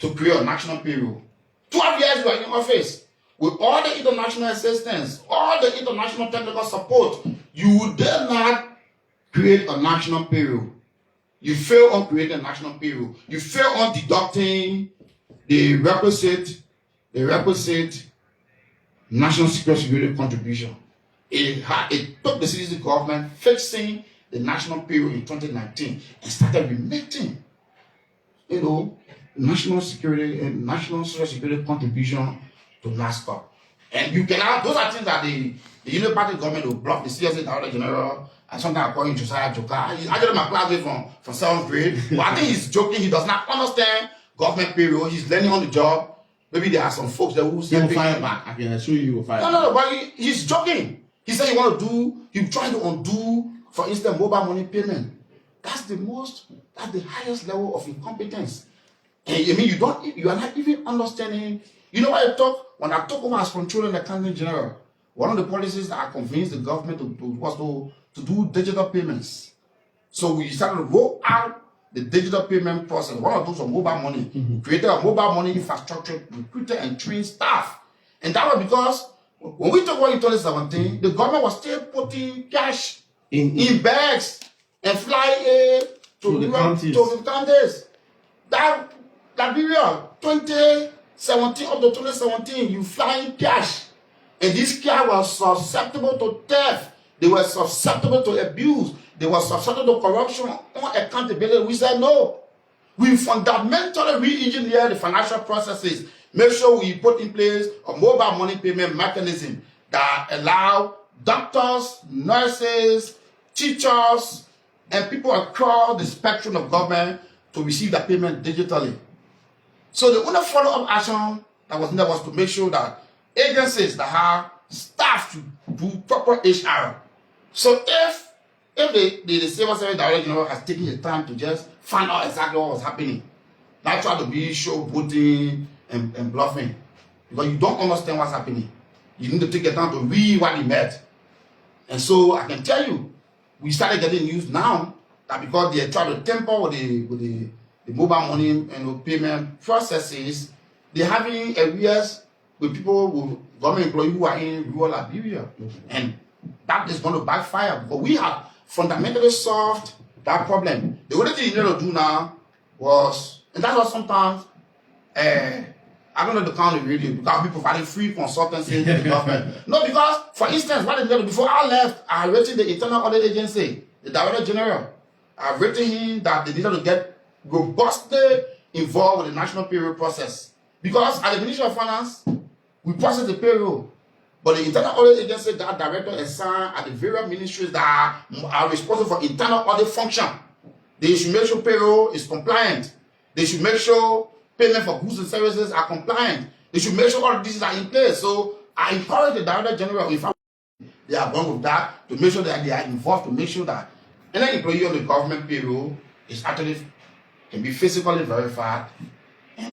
to create a national payroll. 12 years we are in office. With all the international assistance, all the international technical support, you did not create a national payroll. You fail on creating a national payroll. You fail on deducting the requisite national security contribution. It took the CDC government fixing the national payroll in 2019 and started remitting, national security and national social security contribution to NASCO. And you cannot, those are things that the Unity Party government will block the CSA Director General and sometimes calling Josiah Joker. He's actually my classmate from 7th grade. But I think he's joking. He does not understand government payroll. He's learning on the job. Maybe there are some folks that will say, fire back. I can assure you will fire back. No, but he's joking. He said he's trying to undo, for instance, mobile money payment. That's the highest level of incompetence. And I mean, you are not even understanding. You know what I talk? When I took over as Controller and Accountant General, one of the policies that I convinced the government was to do digital payments. So we started to roll out the digital payment process. One of those was mobile money. Created a mobile money infrastructure, recruited and trained staff. And that was because when we took over in 2017, the government was still putting cash in bags and flying it to the counties. That Liberia, 2017 up to 2017, you flying cash. And this cash was susceptible to theft. They were susceptible to abuse. They were susceptible to corruption, unaccountability. We said no. We fundamentally re-engineer the financial processes. Make sure we put in place a mobile money payment mechanism that allow doctors, nurses, teachers, and people across the spectrum of government to receive the payment digitally. So the only follow-up action that was needed was to make sure that agencies that have staff to do proper HR. So if the Civil Service Director General has taken the time to just find out exactly what was happening, not try to be showboating and bluffing, because you don't understand what's happening. You need to take the time to read what he meant. And so I can tell you, we started getting news now that because they try to tamper with the mobile money payment processes, they're having areas with people, with government employees who are in rural Liberia. And that is going to backfire because we have fundamentally solved that problem. The only thing you need to do now was, and that's what sometimes, I don't know the county really, because we providing free consultancy to the government. No, because, for instance, what they did before I left, I had written the Internal Audit Agency, the Director General. I've written him that they needed to get robustly involved with the national payroll process. Because at the Ministry of Finance, we process the payroll. But the Internal Audit Agency, that director assigned at the various ministries that are responsible for internal audit function. They should make sure payroll is compliant. They should make sure payment for goods and services are compliant. They should make sure all of these are in place. So I encourage the Director General, if they are going with that, to make sure that they are involved, to make sure that any employee on the government payroll is actually can be physically verified. And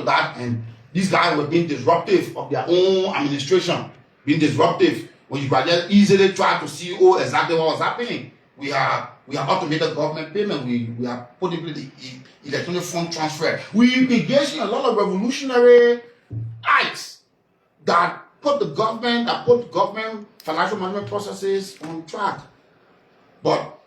that, and these guys were being disruptive of their own administration, being disruptive. When you can just easily try to see exactly what was happening. We are automated government payment. We are putting in place the electronic fund transfer. We engaged in a lot of revolutionary acts that put government financial management processes on track. But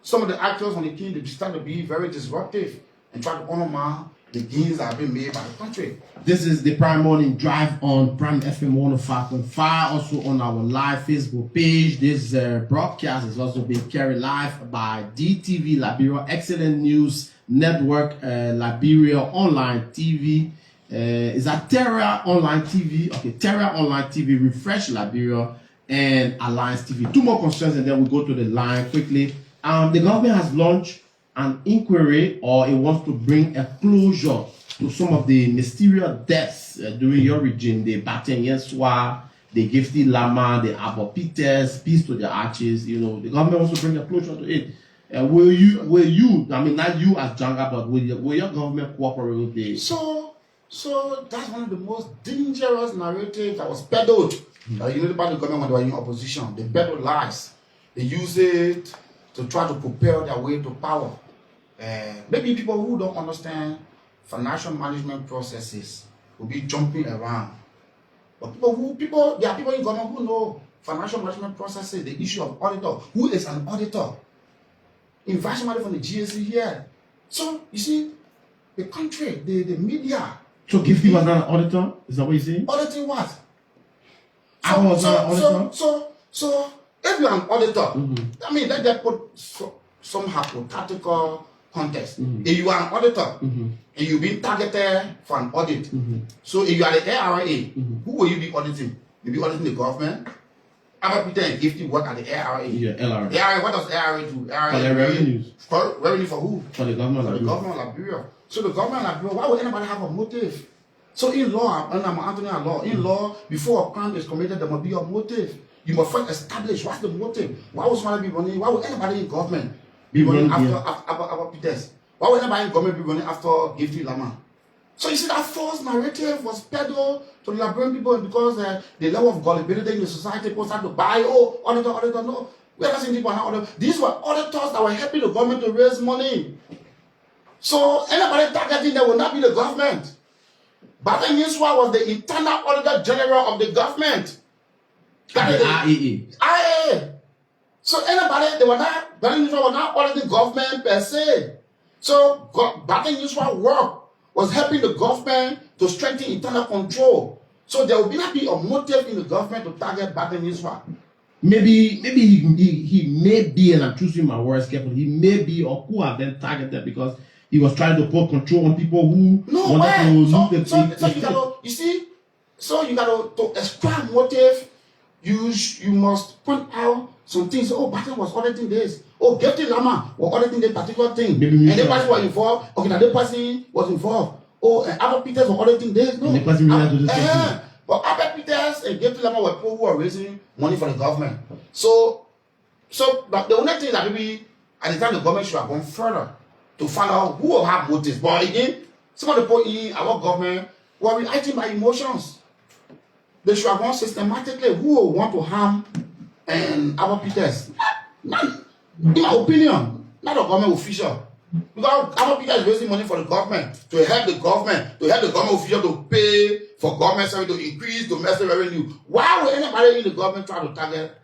some of the actors on the team, they started to be very disruptive and try to undermine the gains that have been made by the country. This is the Prime Morning Drive on Prime FM 105.5, also on our live Facebook page. This broadcast is also being carried live by DTV Liberia, Excellent News Network, Liberia Online TV. Is that Terra Online TV? Okay, Terra Online TV, Refresh Liberia, and Alliance TV. Two more concerns and then we'll go to the line quickly. The government has launched an inquiry, or it wants to bring a closure to some of the mysterious deaths during your region. The Baten Yenswa, the Gifty Lama, the Abopites, Peace to the Arches. You know, the government wants to bring a closure to it. Will you, I mean, not you as Janga, but will your government cooperate with this? So that's one of the most dangerous narratives that was peddled. The Unity Party government when they were in opposition. They peddle lies. They use it to try to propel their way to power. Maybe people who don't understand financial management processes will be jumping around. But there are people in government who know financial management processes, the issue of auditor. Who is an auditor? Invite somebody from the GSC here. So, you see, the country, the media. So, Gifty was not an auditor? Is that what you're saying? Auditing what? I was not an auditor? So, if you're an auditor, I mean, let them put some hypothetical context. If you are an auditor and you've been targeted for an audit, so if you are the ARA, who will you be auditing? You'll be auditing the government. Albert Peter and Gifty work at the ARA. Yeah, LRA. ARA, what does ARA do? ARA for their revenues. For revenue for who? For the government of Liberia. The government of Liberia. So the government of Liberia, why would anybody have a motive? So in law, and I'm Anthony at law, in law, before a crime is committed, there must be a motive. You must first establish what's the motive. Why would somebody be running? Why would anybody in government be running after Peters? Why would anybody in government be running after Gifty Lama? So you see that false narrative was peddled to the Liberian people because the level of gullibility in the society, people started to buy, auditor, no. We are not seeing people are not auditors. These were auditors that were helping the government to raise money. So anybody targeting them will not be the government. Baden Yuswa was the internal auditor general of the government. That is the IAA. So anybody, Baden Yuswa was not auditing government per se. So Baden Yuswa work was helping the government to strengthen internal control. So there will not be a motive in the government to target Baden Yuswa. Maybe he may be, and I'm choosing my words carefully, he may be or who have then targeted because he was trying to put control on people who wanted to look at So you got to extract motive. You must point out some things. Oh, Baden was auditing this. Oh, Gifty Lama was auditing this particular thing. And the person was involved. Okay, now the person was involved. Oh, Albert Peters was auditing this. No. And the person to this but Albert Peters and Gifty Lama were people who were raising money for the government. So the only thing that maybe at the time the government should have gone further to find out who will have motives. But again, some of the people in our government were reacting by emotions. They should have gone systematically. Who will want to harm Albert Peters? In my opinion, not a government official. Because Albert Peters is raising money for the government, to help the government official to pay for government service, to increase domestic revenue. Why would anybody in the government try to target,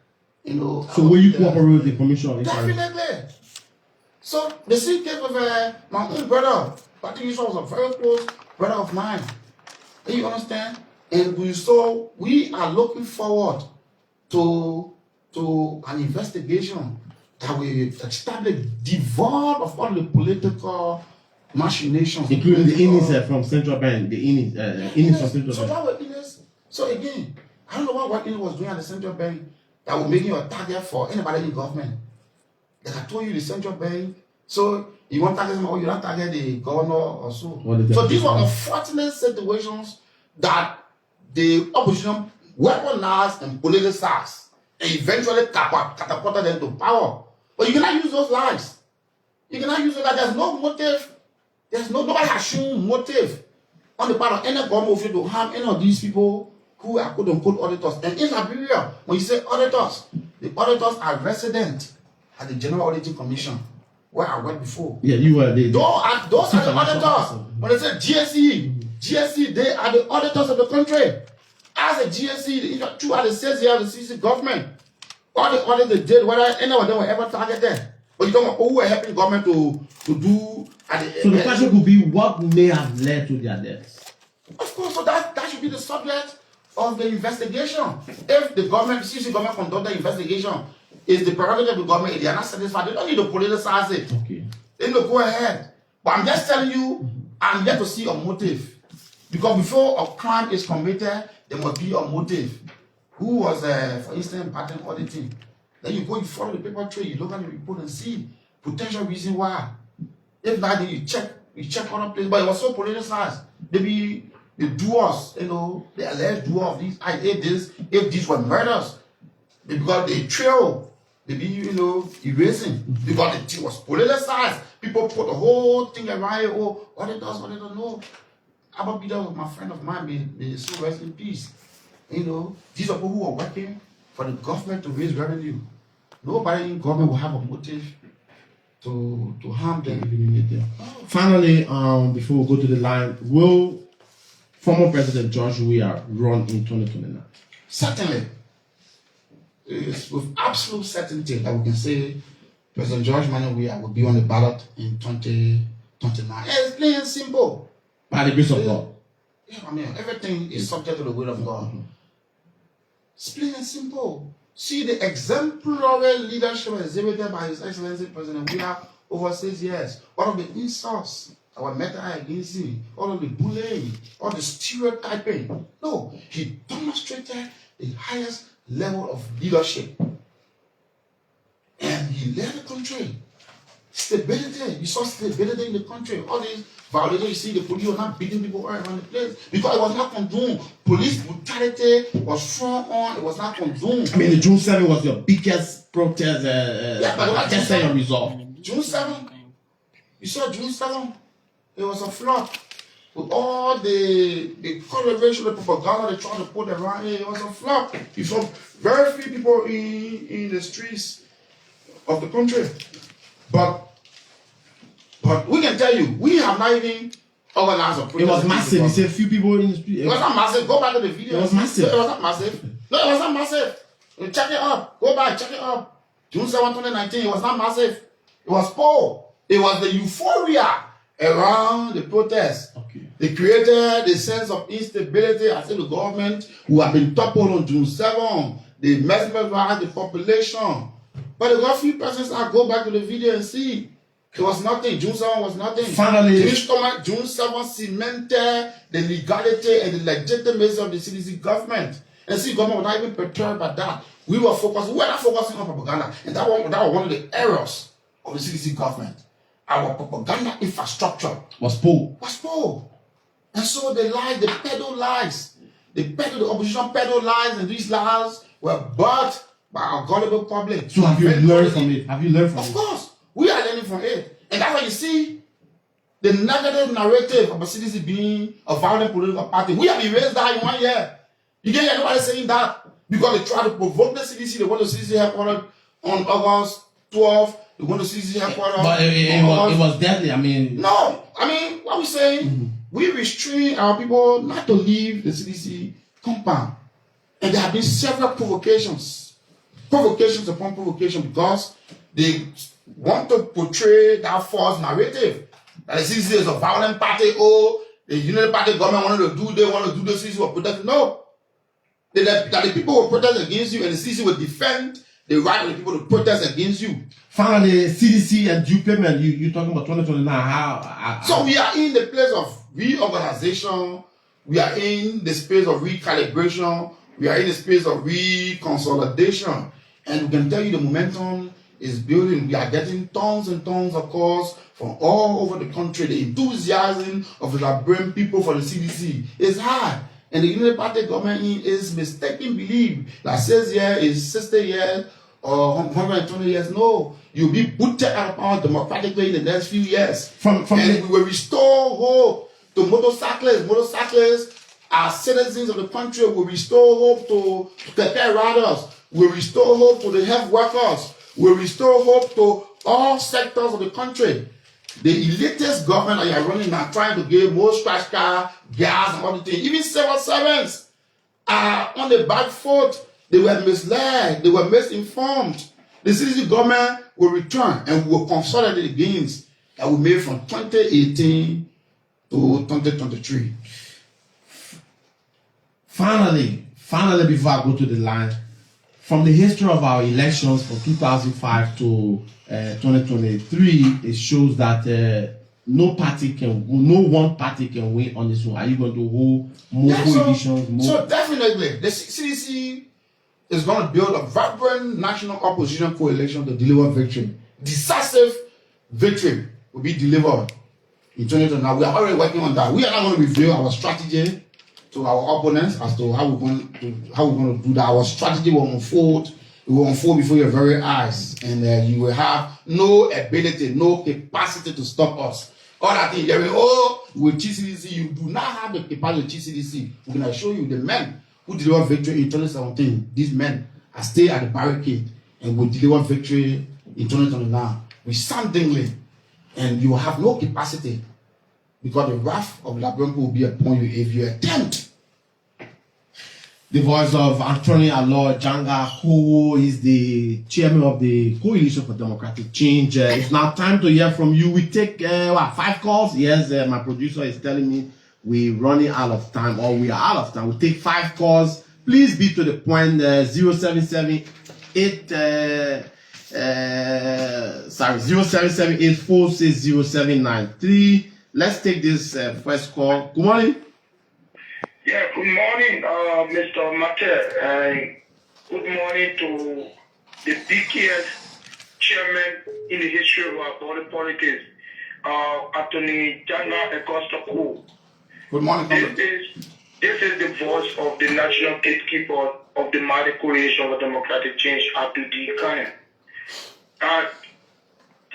So will you cooperate with the commission? Definitely. So the same case with my own brother, Patrick Yusuf was a very close brother of mine. Do you understand? And we are looking forward to an investigation that will establish devoid of all the political machinations, including the Innis from Central Bank, the Innis from Central Bank. That was Innis. So again, I don't know what Innis was doing at the Central Bank that will make you a target for anybody in government. Like I told you, the Central Bank. So you want to target someone, or you don't target the governor or so. So these were unfortunate situations that the opposition weaponized and politicized and eventually catapulted them to power. But you cannot use those lies. You cannot use it like there's no motive. Nobody has shown motive on the part of any government official to harm any of these people who are quote unquote auditors. And in Liberia, when you say auditors, the auditors are resident at the General Auditing Commission, where I worked before. Yeah, you were there. Those are the auditors. When they say GSC, they are the auditors of the country. As a GSC, two are the sales here of the CDC government. All the audits they did, whether any of them were ever targeted. But you don't know who were helping government to do. So the question could be what may have led to their deaths. Of course, so that should be the subject of the investigation. If the government, CDC government conducted the investigation, is the prerogative of the government, if they are not satisfied, they don't need to politicize it. Okay. They need to go ahead. But I'm just telling you, I'm yet to see a motive. Because before a crime is committed, there must be a motive. Who was, for instance, pattern auditing? Then you follow the paper trail, you look at the report and see potential reason why. If not, then you check other places. But it was so politicized. Maybe the doers, the alleged doer of these, if these were murders, because they trail, maybe, erasing. Because the thing was politicized. People put the whole thing around it. Oh, auditors, no. Albert Peter was my friend of mine, may so rest in peace. These are people who are working for the government to raise revenue. Nobody in government will have a motive to harm them. Finally, before we go to the line, will former President George Weah run in 2029? Certainly. It's with absolute certainty that we can say President George Weah will be on the ballot in 2029. It's plain and simple. By the grace of God. Yeah, I mean, everything is subject to the will of God. It's plain and simple. See the exemplary leadership exhibited by His Excellency President Weah over 6 years. All of the insults that were meted against him, all of the bullying, all the stereotyping. No, he demonstrated the highest level of leadership. And he led the country. Stability. You saw stability in the country. All these violations, you see the police were not beating people all around the place because it was not condoned. Police brutality was thrown on. It was not condoned. I mean, the June 7 was your biggest protest. But just say your result. June 7. You saw June 7. It was a flop. With all the coloration, the propaganda they tried to put around it, it was a flop. You saw very few people in the streets of the country. But we can tell you, we have not even organized a protest. It was massive. You said few people in the street. It was not massive. Go back to the video. It was massive. No, it was not massive. No, it was not massive. Check it up. Go back, check it up. June 7, 2019, it was not massive. It was poor. It was the euphoria around the protest. Okay. They created a sense of instability. I say the government who have been toppled on June 7. They mesmerized the population. But there were a few persons that go back to the video and see. It was nothing. June 7 was nothing. Finally, June 7 cemented the legality and the legitimacy of the CDC government. And see, government was not even perturbed by that. We were not focusing on propaganda. And that was one of the errors of the CDC government. Our propaganda infrastructure was poor. And so they lied, they peddled lies. The opposition peddled lies, and these lies were bought by our gullible public. So have you learned from it? Of course. We are learning from it. And that's why you see the negative narrative of the CDC being a violent political party. We have erased that in 1 year. You can't hear nobody saying that because they try to provoke the CDC. They want the CDC headquarters on August 12th. They want the CDC headquarters. But it was deadly. I mean, no. I mean, what we're saying, we restrain our people not to leave the CDC compound. And there have been several provocations upon provocation because they want to portray that false narrative that the CDC is a violent party. Oh, the Unity Party government wanted to do, they want to do the CDC will protect. No. That the people will protest against you and the CDC will defend the right of the people to protest against you. Finally, CDC and due payment, you're talking about 2029. So we are in the place of reorganization. We are in the space of recalibration. We are in the space of reconsolidation. And we can tell you the momentum is building. We are getting tons and tons of calls from all over the country. The enthusiasm of the Liberian people for the CDC is high. And the Unity Party government is mistaken belief that 6 years is 60 years or 120 years. No, you'll be booted out of power democratically in the next few years. And we will restore hope to motorcyclists. Motorcyclists are citizens of the country. We will restore hope to prepare riders. We will restore hope to the health workers. We will restore hope to all sectors of the country. The elitist government that you are running now trying to give more scratch car, gas, and other things. Even civil servants are on the back foot. They were misled. They were misinformed. The CDC government will return and will consolidate the gains that we made from 2018 to 2023. Finally, before I go to the line, from the history of our elections from 2005 to 2023, it shows that no one party can win on this one. Are you going to hold more editions? So definitely, the CDC is going to build a vibrant national opposition coalition to deliver victory. Decisive victory will be delivered in 2020. Now we are already working on that. We are not going to reveal our strategy to our opponents as to how we're going to do that. Our strategy will unfold. It will unfold before your very eyes, and you will have no ability, no capacity to stop us. All that thing, with CDC, you do not have the capacity to CDC. We're going to show you the men who delivered victory in 2017. These men are still at the barricade and will deliver victory in 2029. resoundingly, and you will have no capacity, because the wrath of Liberian will be upon you if you attempt. The voice of Attorney at Law Janga Kowo is the chairman of the Coalition for Democratic Change. It's now time to hear from you. We take 5 calls. Yes, my producer is telling me we're running out of time, or we are out of time. We take 5 calls. Please be to the point. 077-846-0793. Let's take this first call. Good morning. Yeah, good morning, Mr. Mate, and good morning to the biggest chairman in the history of our body politics, Attorney Janga Augustus Kowo. Good morning. This is the voice of the national gatekeeper of the Mighty Coalition for Democratic Change, Abdul D. Khan.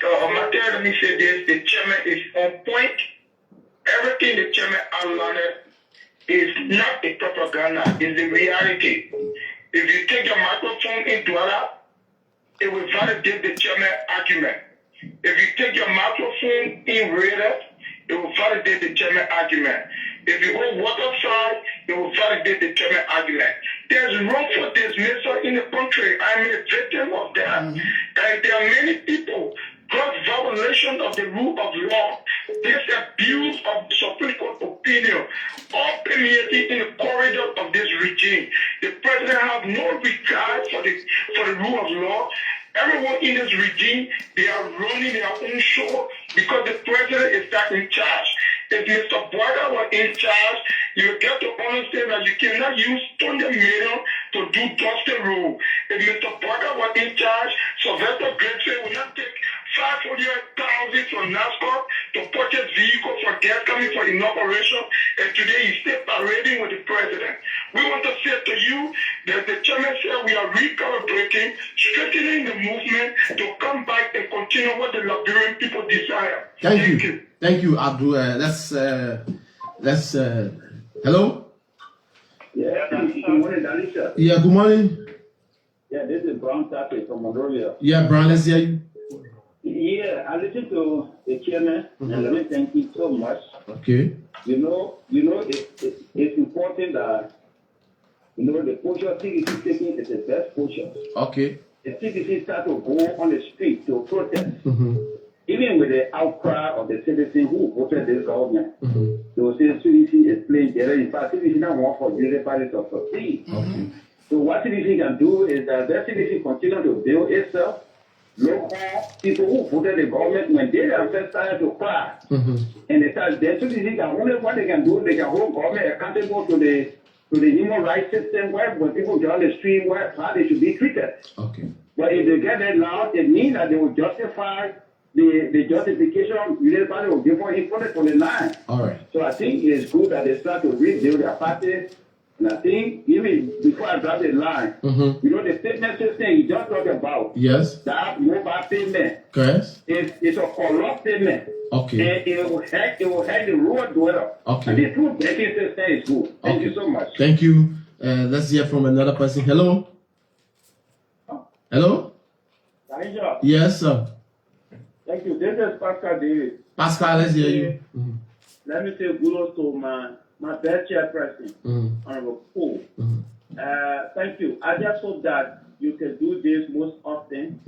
Mate, let me say this: the chairman is on point. Everything the chairman outlined is not a propaganda, it's the reality. If you take your microphone in Douala, it will validate the chairman argument. If you take your microphone in Raider, it will validate the chairman argument. If you go waterside, it will validate the chairman argument. There's room for dismissal in the country. I'm a victim of that. And there are many people, gross violation of the rule of law, this abuse of Supreme Court opinion, all permeating in the corridor of this regime. The president has no regard for the rule of law. Everyone in this regime, they are running their own show because the president is not in charge. If Mr. Boaga was in charge, you get to understand that you cannot use 20 million to do Dusty rule. If Mr. Boaga was in charge, Sylvester Grayson would not take 500,000 from NASCAR to purchase vehicles for gas coming for inauguration, and today he's still parading with the president. We want to say to you that the chairman said we are recalibrating, strengthening the movement to come back and continue what the Liberian people desire. Thank you. Thank you, Abdul. Hello? Yeah, good morning, Alicia. Yeah, good morning. Yeah, this is Brown Tappy from Monrovia. Yeah, Brown, let's hear you. Yeah, I listened to the chairman, and let me thank you so much. Okay. You know, it's important that, the posture CDC taking is the best posture. Okay. The CDC start to go on the street to protest. Even with the outcry of the citizens who voted this government, they will say CDC is playing better. In fact, CDC now want for the parties to succeed. So what CDC can do is that the CDC continue to build itself. Local people who voted the government, when they themselves started to cry, and they started, the CDC can only what they can do, they can hold government accountable to the human rights system where when people get on the street, how they should be treated. Okay. But if they get that now, it means that they will justify the justification related party will give for in 2029. All right. So I think it's good that they start to rebuild their party. And I think even before I drop the line, the statement system you just talked about. Yes. That mobile payment. Yes. It's a corrupt payment. Okay. And it will help the rural dweller. Okay. And the true banking system is good. Thank you so much. Thank you. Let's hear from another person. Hello. Hello. Elijah. Yes, sir. Thank you. This is Pascal David. Pascal, let's hear you. Let me say kudos to my best chairperson, Honorable Kowo. Thank you. I just hope that you can do this most often.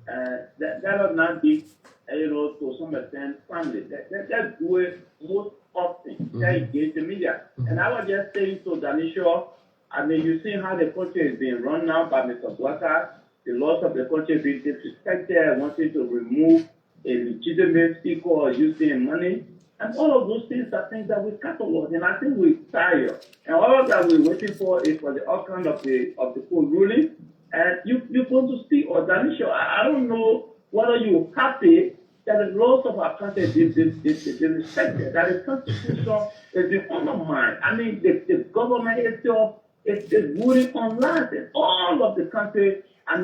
That does not be, to some extent, family. Let's do it most often. Engage the media. And I was just saying to Danisha, you've seen how the country is being run now by Mr. Boaga. The loss of the country being disrespected, wanting to remove a legitimate speaker using money. And all of those things are things that we catalog, and I think we're tired. And all that we're waiting for is for the outcome of the court ruling. And you're going to speak, or Danisha, I don't know whether you're happy that the laws of our country is respected, that the Constitution is being undermined. The government itself is ruling on lies in all of the country. In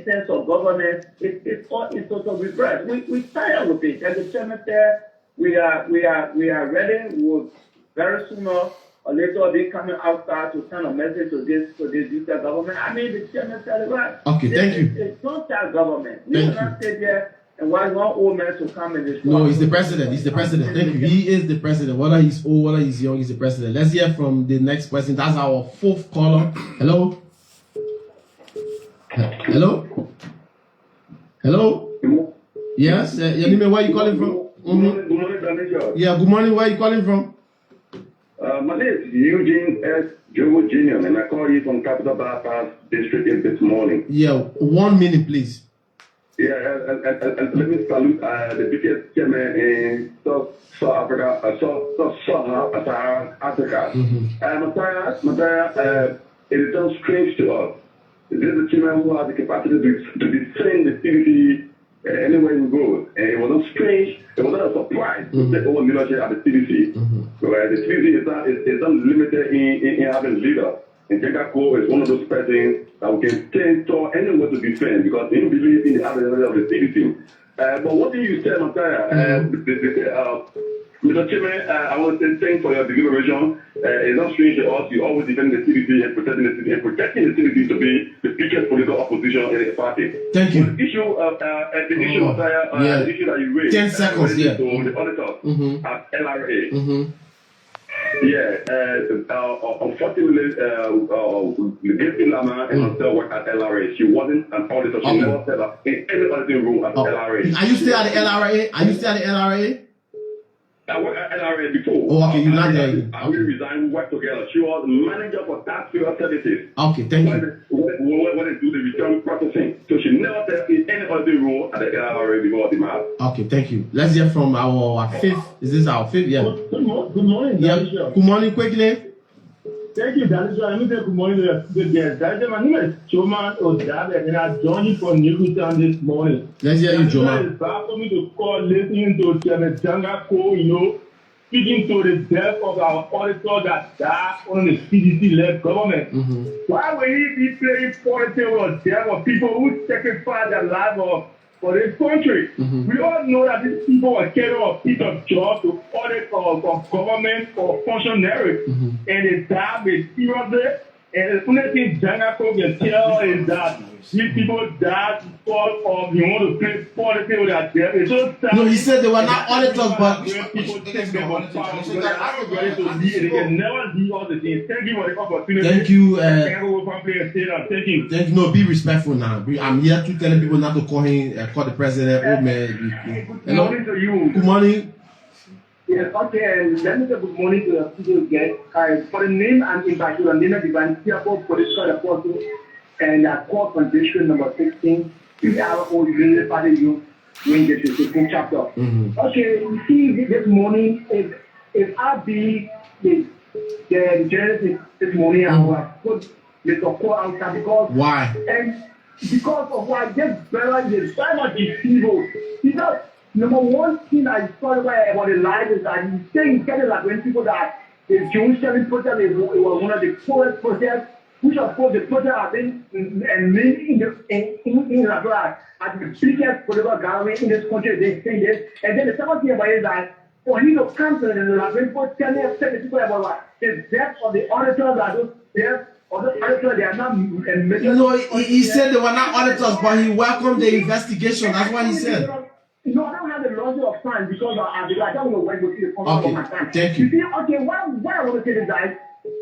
terms of governance, it's all in total reverse. We're tired with it. As the chairman said, we are ready. We'll very sooner or later be coming outside to send a message to this youth government. The chairman said it right. Okay, thank you. It's not our government. We will not sit there And why one old man to come and destroy? No, he's the president. He's the president. Thank you. He is the president. Whether he's old, whether he's young, he's the president. Let's hear from the next person. That's our fourth caller. Hello? Hello? Hello? Yes? Yanime, where are you calling from? Good morning, Daniel. Yeah, good morning. Where are you calling from? My name is Eugene S. Joe Jr., and I call you from Capital Bypass District this morning. Yeah, 1 minute, please. Yeah, and let me salute the biggest chairman in South Africa, Sub-Saharan Africa. Matthias, it is so strange to us. This is a chairman who has the capacity to defend the CDC anywhere we go. And it was not strange, it was not a surprise to take over leadership at the CDC. Where the CDC is not limited in having leaders. And Janga Kowo is one of those persons that we can stand tall anywhere to defend because they don't believe in the ability of the CDC. But what do you say, Matthias? Mr. Chairman, I want to say thanks for your deliberation. It's not strange to us. You always defend the CDC and protecting the CDC and protecting the CDC to be the biggest political opposition in the party. Thank you. The issue of the issue that you raised. 10 seconds, yeah. To the auditors at LRA. Unfortunately, Gacy Lama and still work at LRA. She wasn't an auditor. She never set up in any auditing room at LRA. Are you still at the LRA? I worked at LRA before. Oh, okay, you're not there. I will resign, we work together. She was manager for taxpayer services. Okay, thank you. When they do the return processing. So she never set in any auditing room at the LRA before the map. Okay, thank you. Let's hear from our fifth. Is this our fifth? Yeah. Good morning, Yeah. Daniel. Good morning, quickly. Thank you, Daniel. Let me say good morning to the good guests. Daniel, my name is Choman Odabe, and I joined you from Newtown this morning. Let's hear you, Joman. It's bad for me to call listening to Chairman Janga Kowo, speaking to the death of our auditor that died on the CDC-led government. Why will he be playing politics with the death of people who sacrificed their life for this country? We all know that these people are carrying a piece of job to audit for government or functionaries, and they die mysteriously. And the only thing Janga Kowo can tell is that these people died because of you want to play politics with their death. It's so sad. No, he said they were not auditors, but People take them on power. They can never leave all the things. Thank you for the opportunity. thank you. Thank you. Thank you. No, be respectful now. I'm here to tell people not to call him, call the president. Oh man. Good morning to you. Good morning. Yes, okay, and let me say good morning to the people again. For the name and impact, the name of Divine Tearful Political Apostle and core condition number 16, PRO Unity Party Youth Wing the 16th chapter. Okay, you see, this morning, if I be the journalist this morning, I will have put Mr. Kowo outside because. Why? And because of why, just better is so much evil. Because number one thing I saw about the life is that you saying getting like when people that the Jerusalem protest it was one of the poorest protests, which of course the protest have been and many in Liberia as the biggest political gathering in this country. They say this, and then the second thing about it is that for him to come to the Liberian people telling the people about what the death of the auditors are those deaths. They are not No, he said they were not auditors, but he welcomed the investigation. That's what he said. No, I don't have the luxury of time because I don't know when to see the contract of my time. Thank you. You see, okay, what I want to say is that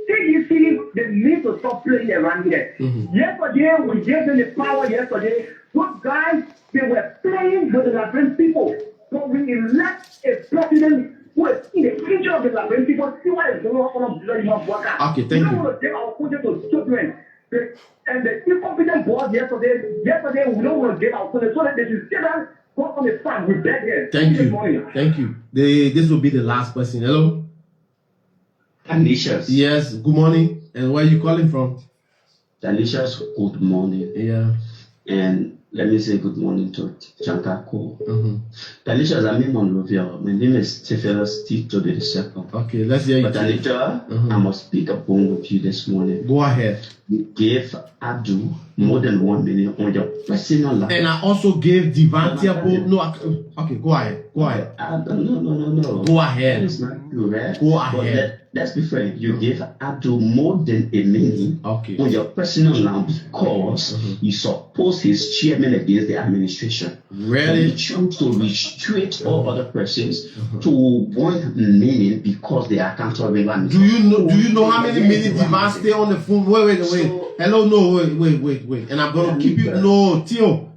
CDC, they need to stop playing around here. Yesterday, we gave them the power yesterday. Those guys, they were playing with the Liberian people. But we elect a president who is in the future of the Liberian people. See what is going on the bloody worker. Okay, thank you. We don't want to take our country to children. And the incompetent board yesterday, we don't want to give our country so that they should sit down. Thank you. Thank you. This will be the last person. Hello? Delicious. Yes, good morning. And where are you calling from? Delicious, good morning. Yeah. And let me say good morning to Janga Kowo. Delicious, I'm in Monrovia. My name is Theophilus Tito the Second. Okay, let's hear you. But Delicious, I must speak a bone with you this morning. Go ahead. You gave Abdul more than 1 million on your personal life. And I also gave Divantia. Okay, go ahead. Go ahead. No. Go ahead. That is not true, right? Go ahead. let's be frank. You gave Abdul more than a minute on your personal line because you suppose he's chairman against the administration. Really? You chose to restrict all other persons to 1 minute because they are accountable. Do you know how many minutes Divan stay on the phone? Wait. Hello, no, wait. And I'm gonna keep you. No, Theo.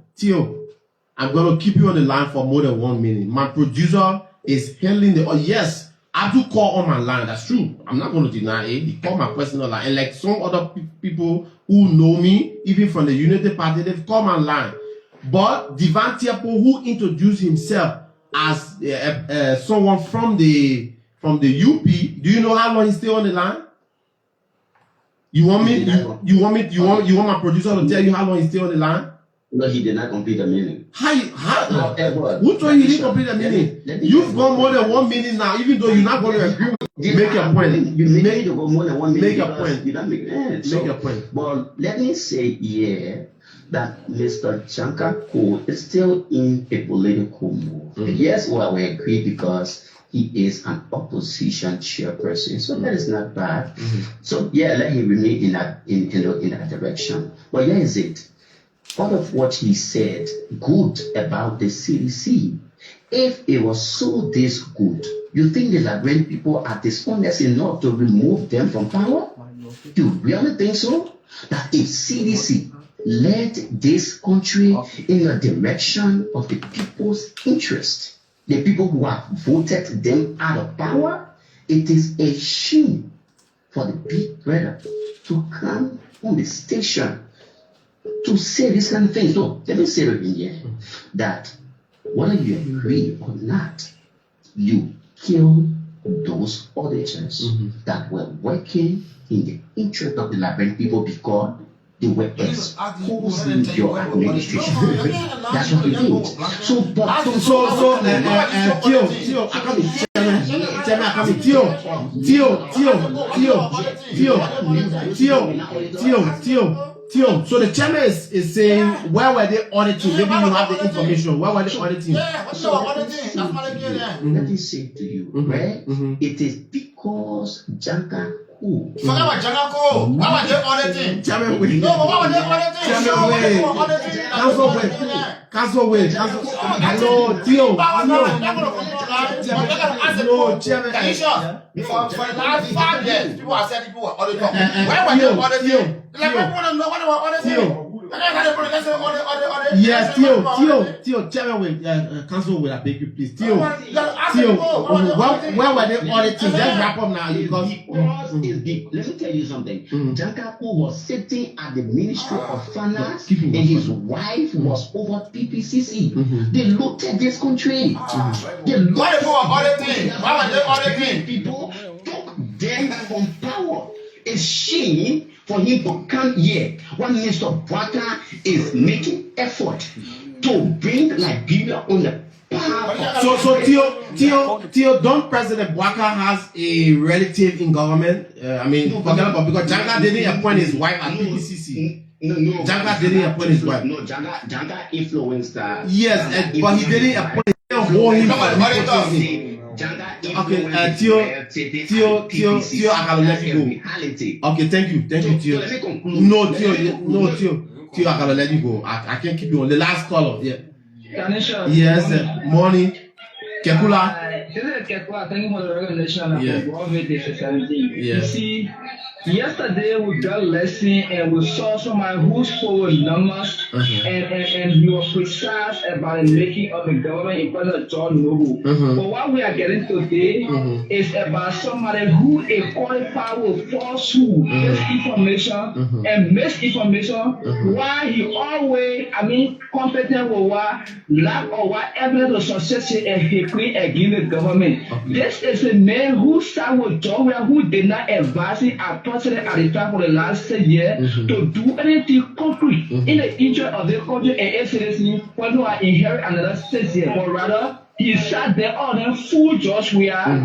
I'm gonna keep you on the line for more than 1 minute. My producer is handling the. Oh yes, I do call on my line. That's true. I'm not gonna deny it. He called my personal line, and like some other people who know me, even from the Unity Party, they've called my line. But Divan Tiapo, who introduced himself as someone from the UP, do you know how long he's still on the line? You want me? You want my producer to tell you how long he's still on the line? No, he did not complete a minute. How? Who told you he didn't complete a minute? You've gone more than 1 minute now, even though you're not going to agree with me. Make your point. You make to go more than 1 minute. Make your point. You don't make Make your point. But let me say here that Mr. Janga Kowo is still in a political move. Yes, well, we agree because he is an opposition chairperson, so that is not bad. So yeah, let him remain in that direction. But here is it. All of what he said good about the CDC, if it was so this good, you think that when people are dishonest enough to remove them from power? You really think so? That if CDC led this country in the direction of the people's interest, the people who have voted them out of power, it is a shame for the big brother to come on the station to say this kind of things. No, let me say it in here that whether you agree or not, you kill those auditors that were working in the interest of the Liberian people because they were exposing your administration. That's what it is. So, Theo, I can't be Theo. So the chairman is saying, where were they auditing? Maybe you have the information. Where were they auditing? Let me say to you, right? It is because Janga Kowo. Forget about Janga Kowo. Why were they auditing? Chairman, wait. No, but why were they auditing? Cancel wait. Hello, Theo. No, chairman. For the last 5 years, people have said people were auditing. Why were they auditing? Like, people don't know what they were auditing. Yes, Theo, chairman will cancel will I beg you please. Theo, where were they auditing? Let's wrap up now because let me tell you something. Janga Kowo was sitting at the Ministry of Finance and his wife was over PPCC. They looted this country. Why they were auditing? Why were they auditing? People took them from power. It's shame for him to come here when Mr. Bwaka is making effort to bring Liberia on the path. So Theo, don't President Bwaka has a relative in government? Forget about because Janga didn't appoint his wife at PPCC. No. Janga didn't appoint his wife. No, Janga influenced her. Yes, but he didn't appoint him. Okay, Theo, I can let you go. Okay, thank you, Theo. No, Theo, I can let you go. I can't keep you on. The last caller, yeah. Yes, morning. Kekula. Thank you for the recognition. Yeah. You see, yesterday we got a lesson and we saw somebody who spoke with numbers and he was precise about the making of the government in President John Noble. But what we are getting today is about somebody who is qualified with falsehood, disinformation, and misinformation. Why he always, competent with what lack of what evidence of success and he create against the government. This is a man who sat with Georgia who did not advise him as president at the time for the last 6 years to do anything concrete in the interest of the country and its citizens when we are inherit another 6 years. But rather, he sat there on them full judge we are.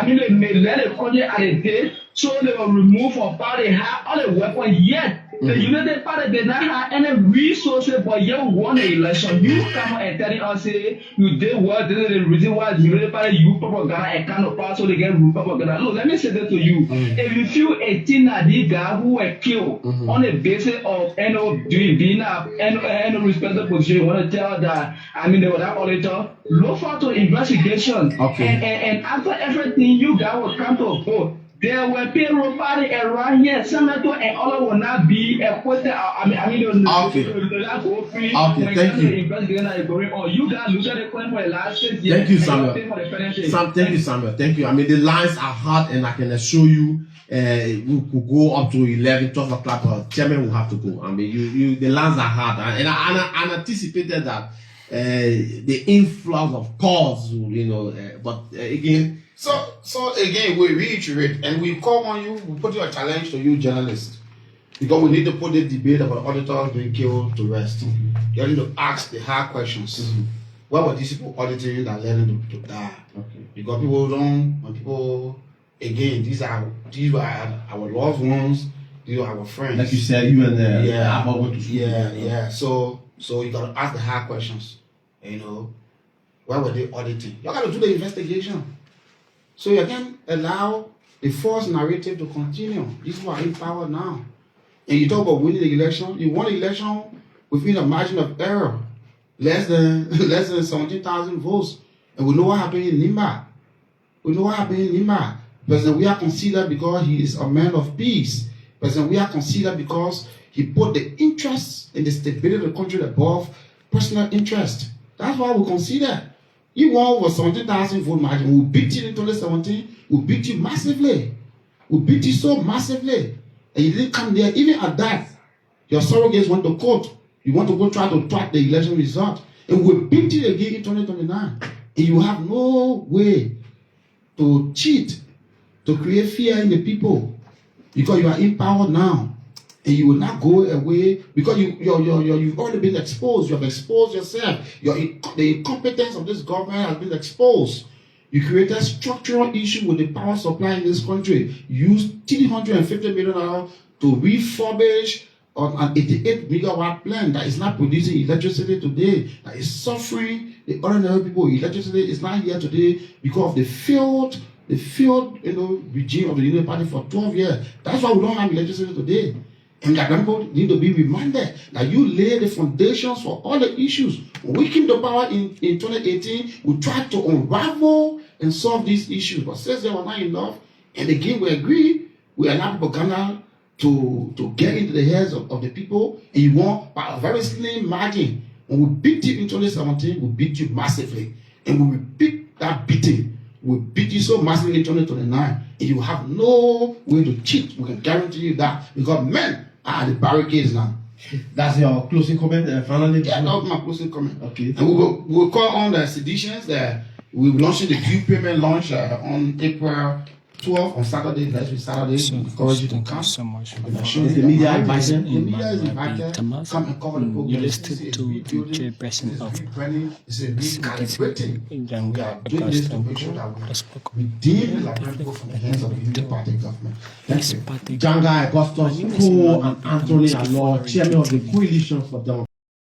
They may let the country at a day so they will remove from power. They have all the weapons, yet The United Party did not have any resources, but you won the election. You come and telling us, say, you did what, this is the reason why the United Party, you propaganda and kind of pass so they get propaganda. Look, let me say that to you. If you feel 18 of these guys who were killed on the basis of being up and respected position, you want to tell that, I mean, they were that auditor, look for to investigation. Okay. And after everything, you guys will come to a vote. There were payroll party around here, Senator and all will not be acquitted. They will not go free. Okay, thank you. You guys lose the coin for the last 6 years. Thank you, Samuel. Thank you, Samuel. Thank you. I mean, the lines are hard, and I can assure you, we could go up to 11, 12 o'clock, but chairman will have to go. I mean, the lines are hard, and I anticipated that the influx of calls, but again. So again, we reiterate and we call on you, we put your challenge to you journalists, because we need to put the debate about auditors being killed to rest. You need to ask the hard questions. What were these people auditing that led them to die? Because these were our loved ones, these are our friends. Like you said, you and So you gotta ask the hard questions. Why were they auditing? You gotta do the investigation. So you can allow the false narrative to continue. These who are in power now. And you talk about winning the election. You won the election within a margin of error. Less than 17,000 votes. And we know what happened in Nimba. President, we are considered because he is a man of peace. President, we are considered because he put the interests and the stability of the country above personal interest. That's why we consider. You won over 17,000 vote margin. We beat you in 2017. We beat you massively. We beat you so massively. And you didn't come there. Even at that, your surrogates went to court. You want to go try to track the election result. And we beat you again in 2029. And you have no way to cheat, to create fear in the people. Because you are in power now. And you will not go away because you've already been exposed. You have exposed yourself. The incompetence of this government has been exposed. You created structural issue with the power supply in this country. You used $350 million to refurbish an 88 megawatt plant that is not producing electricity today, that is suffering the ordinary people. Electricity is not here today because of the failed regime of the Union Party for 12 years. That's why we don't have electricity today. And that people need to be reminded that you lay the foundations for all the issues. When we came to power in 2018, we tried to unravel and solve these issues. But since they were not enough, and again we agree, we allow propaganda to get into the heads of the people, and you want by a very slim margin. When we beat you in 2017, we beat you massively. And when we beat that beating, we beat you so massively in 2029, and you have no way to cheat. We can guarantee you that, because men are at the barricades now. That's your closing comment, finally? Yeah, that's my closing comment. Okay. And we'll call on the seditions that we're launching the due payment launch on April 12th on Saturday. That's with Saturday. So, we encourage you to come. thank you so much for Is the media invited? The media is invited. Come and cover the program. You listened to the chairperson of Janga Augustus Kowo, redeem the Liberian people from the hands of the Union Party government. Thank you. Janga Augustus Kowo and Anthony Alor, chairman of the Coalition for Democracy.